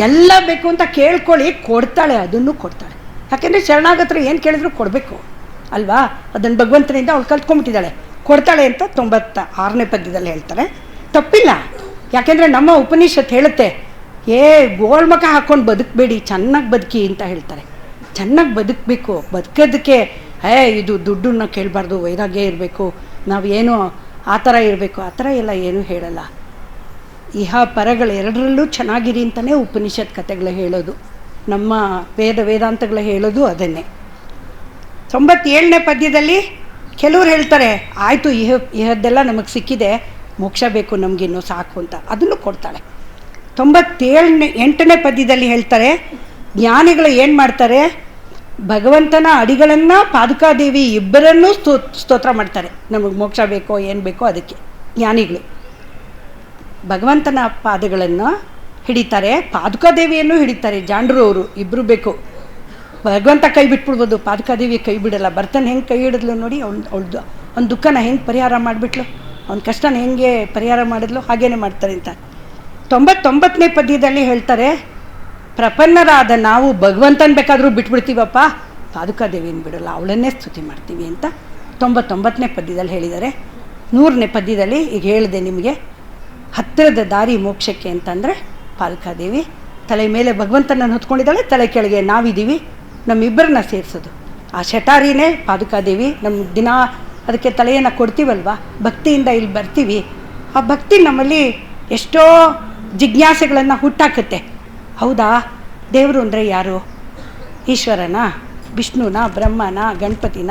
ಎಲ್ಲ ಬೇಕು ಅಂತ ಕೇಳ್ಕೊಳ್ಳಿ, ಕೊಡ್ತಾಳೆ, ಅದನ್ನು ಕೊಡ್ತಾಳೆ. ಯಾಕೆಂದರೆ ಶರಣಾಗತರು ಏನು ಕೇಳಿದ್ರು ಕೊಡಬೇಕು ಅಲ್ವಾ? ಅದನ್ನು ಭಗವಂತನಿಂದ ಅವಳು ಕಲ್ತ್ಕೊಂಡ್ಬಿಟ್ಟಿದ್ದಾಳೆ, ಕೊಡ್ತಾಳೆ ಅಂತ 96ನೇ ಪದ್ಯದಲ್ಲಿ ಹೇಳ್ತಾರೆ. ತಪ್ಪಿಲ್ಲ, ಯಾಕೆಂದರೆ ನಮ್ಮ ಉಪನಿಷತ್ ಹೇಳುತ್ತೆ, ಗೋಳ್ಮಕ ಹಾಕ್ಕೊಂಡು ಬದುಕಬೇಡಿ, ಚೆನ್ನಾಗಿ ಬದುಕಿ ಅಂತ ಹೇಳ್ತಾರೆ. ಚೆನ್ನಾಗಿ ಬದುಕಬೇಕು. ಬದುಕೋದಕ್ಕೆ ಇದು ದುಡ್ಡನ್ನ ಕೇಳಬಾರ್ದು, ವೈರಾಗ್ಯ ಇರಬೇಕು, ನಾವೇನು ಆ ಥರ ಇರಬೇಕು, ಆ ಥರ ಎಲ್ಲ ಏನೂ ಹೇಳಲ್ಲ. ಇಹ ಪರಗಳು ಎರಡರಲ್ಲೂ ಚೆನ್ನಾಗಿರಿ ಅಂತಲೇ ಉಪನಿಷತ್ ಕಥೆಗಳು ಹೇಳೋದು. ನಮ್ಮ ವೇದಾಂತಗಳು ಹೇಳೋದು ಅದನ್ನೇ. 97ನೇ ಪದ್ಯದಲ್ಲಿ ಕೆಲವ್ರು ಹೇಳ್ತಾರೆ, ಆಯಿತು ಇಹದ್ದೆಲ್ಲ ನಮಗೆ ಸಿಕ್ಕಿದೆ, ಮೋಕ್ಷ ಬೇಕು ನಮಗಿನ್ನೂ ಸಾಕು ಅಂತ, ಅದನ್ನು ಕೊಡ್ತಾಳೆ. 98ನೇ ಪದ್ಯದಲ್ಲಿ ಹೇಳ್ತಾರೆ, ಜ್ಞಾನಿಗಳು ಏನು ಮಾಡ್ತಾರೆ, ಭಗವಂತನ ಅಡಿಗಳನ್ನು ಪಾದುಕಾದೇವಿ ಇಬ್ಬರನ್ನೂ ಸ್ತೋತ್ರ ಮಾಡ್ತಾರೆ. ನಮಗೆ ಮೋಕ್ಷ ಬೇಕೋ ಏನು ಬೇಕೋ ಅದಕ್ಕೆ ಜ್ಞಾನಿಗಳು ಭಗವಂತನ ಪಾದಗಳನ್ನು ಹಿಡಿತಾರೆ, ಪಾದುಕಾದೇವಿಯನ್ನು ಹಿಡಿತಾರೆ. ಜಾಂಡ್ರು ಅವರು ಇಬ್ಬರು ಬೇಕು. ಭಗವಂತ ಕೈ ಬಿಟ್ಬಿಡ್ಬೋದು, ಪಾದುಕಾದೇವಿ ಕೈ ಬಿಡಲ್ಲ. ಭರ್ತನ ಹೆಂಗೆ ಕೈ ಹಿಡಿದ್ಲು ನೋಡಿ, ಅವಳ್ದು ಅವ್ನ ದುಃಖನ ಹೆಂಗೆ ಪರಿಹಾರ ಮಾಡಿಬಿಟ್ಲು, ಅವ್ನ ಕಷ್ಟನ ಹೆಂಗೆ ಪರಿಹಾರ ಮಾಡಿದ್ಲು, ಹಾಗೇನೆ ಮಾಡ್ತಾರೆ ಅಂತ 99ನೇ ಪದ್ಯದಲ್ಲಿ ಹೇಳ್ತಾರೆ, ಪ್ರಪನ್ನರಾದ ನಾವು ಭಗವಂತನ ಬೇಕಾದರೂ ಬಿಟ್ಬಿಡ್ತೀವಪ್ಪ, ಪಾದುಕಾದೇವಿನ ಬಿಡಲ್ಲ, ಅವಳನ್ನೇ ಸ್ತುತಿ ಮಾಡ್ತೀವಿ ಅಂತ 99ನೇ ಪದ್ಯದಲ್ಲಿ ಹೇಳಿದ್ದಾರೆ. 100ನೇ ಪದ್ಯದಲ್ಲಿ ಈಗ ಹೇಳಿದೆ ನಿಮಗೆ, ಹತ್ತಿರದ ದಾರಿ ಮೋಕ್ಷಕ್ಕೆ ಅಂತಂದರೆ ಪಾದುಕಾದೇವಿ ತಲೆ ಮೇಲೆ ಭಗವಂತನನ್ನು ಹೊತ್ಕೊಂಡಿದ್ದಾಳೆ, ತಲೆ ಕೆಳಗೆ ನಾವಿದ್ದೀವಿ, ನಮ್ಮಿಬ್ಬರನ್ನ ಸೇರಿಸೋದು ಆ ಶಟಾರಿನೇ ಪಾದುಕಾದೇವಿ. ನಮ್ಮ ದಿನ ಅದಕ್ಕೆ ತಲೆಯನ್ನು ಕೊಡ್ತೀವಲ್ವ, ಭಕ್ತಿಯಿಂದ ಇಲ್ಲಿ ಬರ್ತೀವಿ. ಆ ಭಕ್ತಿ ನಮ್ಮಲ್ಲಿ ಎಷ್ಟೋ ಜಿಜ್ಞಾಸೆಗಳನ್ನು ಹುಟ್ಟಾಕತ್ತೆ. ಹೌದಾ, ದೇವರು ಅಂದರೆ ಯಾರು? ಈಶ್ವರನ, ವಿಷ್ಣುನ, ಬ್ರಹ್ಮನ, ಗಣಪತಿನ,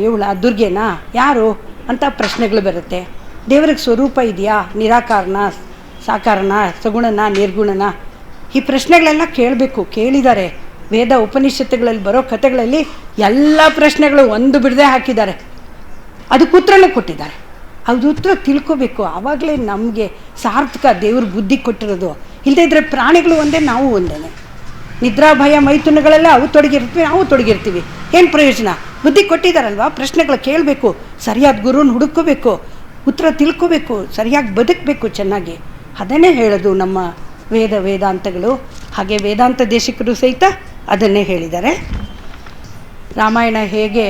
ಇವಳ ದುರ್ಗೆನ, ಯಾರು ಅಂತ ಪ್ರಶ್ನೆಗಳು ಬರುತ್ತೆ. ದೇವ್ರಿಗೆ ಸ್ವರೂಪ ಇದೆಯಾ? ನಿರಾಕಾರನ, ಸಾಕಾರನ, ಸಗುಣನ, ನಿರ್ಗುಣನ? ಈ ಪ್ರಶ್ನೆಗಳೆಲ್ಲ ಕೇಳಬೇಕು. ಕೇಳಿದ್ದಾರೆ ವೇದ ಉಪನಿಷತ್ತುಗಳಲ್ಲಿ ಬರೋ ಕಥೆಗಳಲ್ಲಿ ಎಲ್ಲ ಪ್ರಶ್ನೆಗಳು ಒಂದು ಬಿಡದೆ ಹಾಕಿದ್ದಾರೆ, ಅದಕ್ಕೆ ಉತ್ತರನೂ ಕೊಟ್ಟಿದ್ದಾರೆ. ಅದು ಉತ್ತರ ತಿಳ್ಕೋಬೇಕು, ಆವಾಗಲೇ ನಮಗೆ ಸಾರ್ಥಕ ದೇವ್ರ ಬುದ್ಧಿ ಕೊಟ್ಟಿರೋದು. ಇಲ್ಲದೇ ಇದ್ದರೆ ಪ್ರಾಣಿಗಳು ಒಂದೇ, ನಾವು ಒಂದೇ. ನಿದ್ರಾ ಭಯ ಮೈಥುನಗಳೆಲ್ಲ ಅವು ತೊಡಗಿರ್ತೀವಿ, ನಾವು ತೊಡಗಿರ್ತೀವಿ. ಏನು ಪ್ರಯೋಜನ? ಬುದ್ಧಿ ಕೊಟ್ಟಿದ್ದಾರಲ್ವ, ಪ್ರಶ್ನೆಗಳು ಕೇಳಬೇಕು, ಸರಿಯಾದ ಗುರುನ ಹುಡುಕೋಬೇಕು, ಉತ್ತರ ತಿಳ್ಕೋಬೇಕು, ಸರಿಯಾಗಿ ಬದುಕಬೇಕು ಚೆನ್ನಾಗಿ. ಅದನ್ನೇ ಹೇಳೋದು ನಮ್ಮ ವೇದಾಂತಗಳು. ಹಾಗೆ ವೇದಾಂತ ದೇಶಿಕರು ಸಹಿತ ಅದನ್ನೇ ಹೇಳಿದ್ದಾರೆ. ರಾಮಾಯಣ ಹೇಗೆ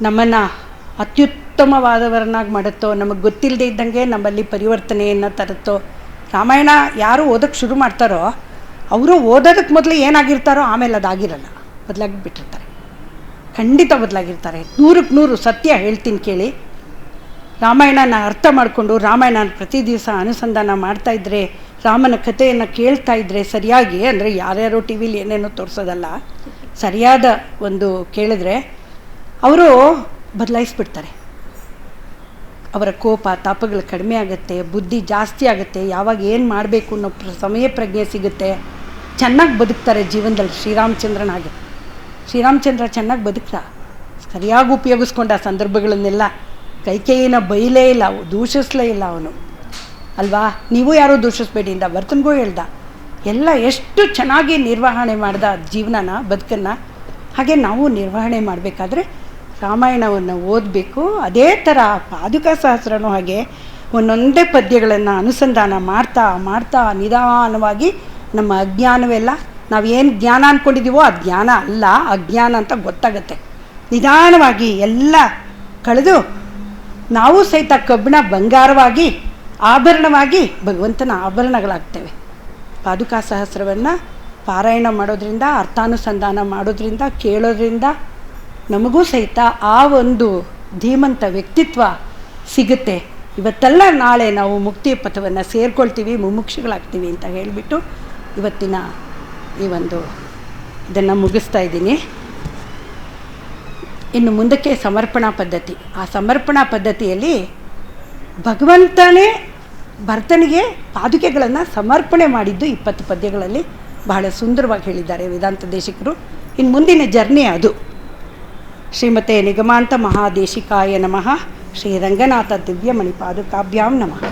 ನಮ್ಮನ್ನು ಅತ್ಯುತ್ತಮವಾದವರನ್ನಾಗಿ ಮಾಡುತ್ತೋ, ನಮಗೆ ಗೊತ್ತಿಲ್ಲದೆ ಇದ್ದಂಗೆ ನಮ್ಮಲ್ಲಿ ಪರಿವರ್ತನೆಯನ್ನು ತರುತ್ತೋ. ರಾಮಾಯಣ ಯಾರು ಓದೋಕ್ಕೆ ಶುರು ಮಾಡ್ತಾರೋ ಅವರು ಓದೋದಕ್ಕೆ ಮೊದಲು ಏನಾಗಿರ್ತಾರೋ ಆಮೇಲೆ ಅದಾಗಿರಲ್ಲ, ಬದಲಾಗಿ ಬಿಟ್ಟಿರ್ತಾರೆ. ಖಂಡಿತ ಬದಲಾಗಿರ್ತಾರೆ. 100ಕ್ಕೆ 100 ಸತ್ಯ ಹೇಳ್ತೀನಿ ಕೇಳಿ. ರಾಮಾಯಣನ ಅರ್ಥ ಮಾಡಿಕೊಂಡು ರಾಮಾಯಣನ ಪ್ರತಿ ದಿವಸ ಅನುಸಂಧಾನ ಮಾಡ್ತಾಯಿದ್ರೆ, ರಾಮನ ಕಥೆಯನ್ನು ಕೇಳ್ತಾ ಇದ್ದರೆ ಸರಿಯಾಗಿ, ಅಂದರೆ ಯಾರ್ಯಾರೋ ಟಿ ವಿಲಿ ಏನೇನೋ ತೋರಿಸೋದಲ್ಲ, ಸರಿಯಾದ ಒಂದು ಕೇಳಿದ್ರೆ ಅವರು ಬದಲಾಯಿಸ್ಬಿಡ್ತಾರೆ. ಅವರ ಕೋಪ ತಾಪಗಳು ಕಡಿಮೆ ಆಗುತ್ತೆ, ಬುದ್ಧಿ ಜಾಸ್ತಿ ಆಗುತ್ತೆ, ಯಾವಾಗ ಏನು ಮಾಡಬೇಕು ಅನ್ನೋ ಸಮಯ ಪ್ರಜ್ಞೆ ಸಿಗುತ್ತೆ, ಚೆನ್ನಾಗಿ ಬದುಕ್ತಾರೆ ಜೀವನದಲ್ಲಿ. ಶ್ರೀರಾಮಚಂದ್ರನ ಹಾಗೆ ಶ್ರೀರಾಮಚಂದ್ರ ಚೆನ್ನಾಗಿ ಬದುಕ್ತ, ಸರಿಯಾಗಿ ಉಪಯೋಗಿಸ್ಕೊಂಡ ಆ ಸಂದರ್ಭಗಳನ್ನೆಲ್ಲ. ಕೈಕೇಯಿನ ಬೈಲೇ ಇಲ್ಲ, ದೂಷಿಸಲೇ ಇಲ್ಲ ಅವನು ಅಲ್ವಾ. ನೀವು ಯಾರೂ ದೂಷಿಸ್ಬೇಡಿ ಇಂದ ಭರ್ತನಿಗೂ ಹೇಳ್ದ. ಎಲ್ಲ ಎಷ್ಟು ಚೆನ್ನಾಗಿ ನಿರ್ವಹಣೆ ಮಾಡ್ದ ಜೀವನನ, ಬದುಕನ್ನು. ಹಾಗೆ ನಾವು ನಿರ್ವಹಣೆ ಮಾಡಬೇಕಾದ್ರೆ ರಾಮಾಯಣವನ್ನು ಓದಬೇಕು. ಅದೇ ಥರ ಪಾದುಕಾ ಸಹಸ್ರನೂ ಹಾಗೆ ಒಂದೊಂದೇ ಪದ್ಯಗಳನ್ನು ಅನುಸಂಧಾನ ಮಾಡ್ತಾ ಮಾಡ್ತಾ ನಿಧಾನವಾಗಿ ನಮ್ಮ ಅಜ್ಞಾನವೆಲ್ಲ, ನಾವೇನು ಜ್ಞಾನ ಅಂದ್ಕೊಂಡಿದ್ದೀವೋ ಅದು ಜ್ಞಾನ ಅಲ್ಲ, ಅಜ್ಞಾನ ಅಂತ ಗೊತ್ತಾಗುತ್ತೆ. ನಿಧಾನವಾಗಿ ಎಲ್ಲ ಕಳೆದು ನಾವು ಸಹಿತ ಕಬ್ಬಿಣ ಬಂಗಾರವಾಗಿ, ಆಭರಣವಾಗಿ ಭಗವಂತನ ಆಭರಣಗಳಾಗ್ತೇವೆ. ಪಾದುಕಾ ಸಹಸ್ರವನ್ನು ಪಾರಾಯಣ ಮಾಡೋದ್ರಿಂದ, ಅರ್ಥಾನುಸಂಧಾನ ಮಾಡೋದ್ರಿಂದ, ಕೇಳೋದ್ರಿಂದ ನಮಗೂ ಸಹಿತ ಆ ಒಂದು ಧೀಮಂತ ವ್ಯಕ್ತಿತ್ವ ಸಿಗುತ್ತೆ. ಇವತ್ತೆಲ್ಲ ನಾಳೆ ನಾವು ಮುಕ್ತಿಯ ಪಥವನ್ನು ಸೇರ್ಕೊಳ್ತೀವಿ, ಮುಮುಕ್ಷುಗಳಾಗ್ತೀವಿ ಅಂತ ಹೇಳಿಬಿಟ್ಟು ಇವತ್ತಿನ ಈ ಒಂದು ಇದನ್ನು ಮುಗಿಸ್ತಾ ಇದ್ದೀನಿ. ಇನ್ನು ಮುಂದಕ್ಕೆ ಸಮರ್ಪಣಾ ಪದ್ಧತಿ. ಆ ಸಮರ್ಪಣಾ ಪದ್ಧತಿಯಲ್ಲಿ ಭಗವಂತನೇ ಭರ್ತನಿಗೆ ಪಾದುಕೆಗಳನ್ನು ಸಮರ್ಪಣೆ ಮಾಡಿದ್ದು 20 ಪದ್ಯಗಳಲ್ಲಿ ಬಹಳ ಸುಂದರವಾಗಿ ಹೇಳಿದ್ದಾರೆ ವೇದಾಂತ ದೇಶಿಕರು. ಇನ್ನು ಮುಂದಿನ ಜರ್ನಿ ಅದು. ಶ್ರೀಮತೆ ನಿಗಮಾಂತ ಮಹಾದೇಶಿಕಾಯ ನಮಃ. ಶ್ರೀ ರಂಗನಾಥ ದಿವ್ಯಮಣಿ ಪಾದುಕಾಭ್ಯಾಂ ನಮಃ.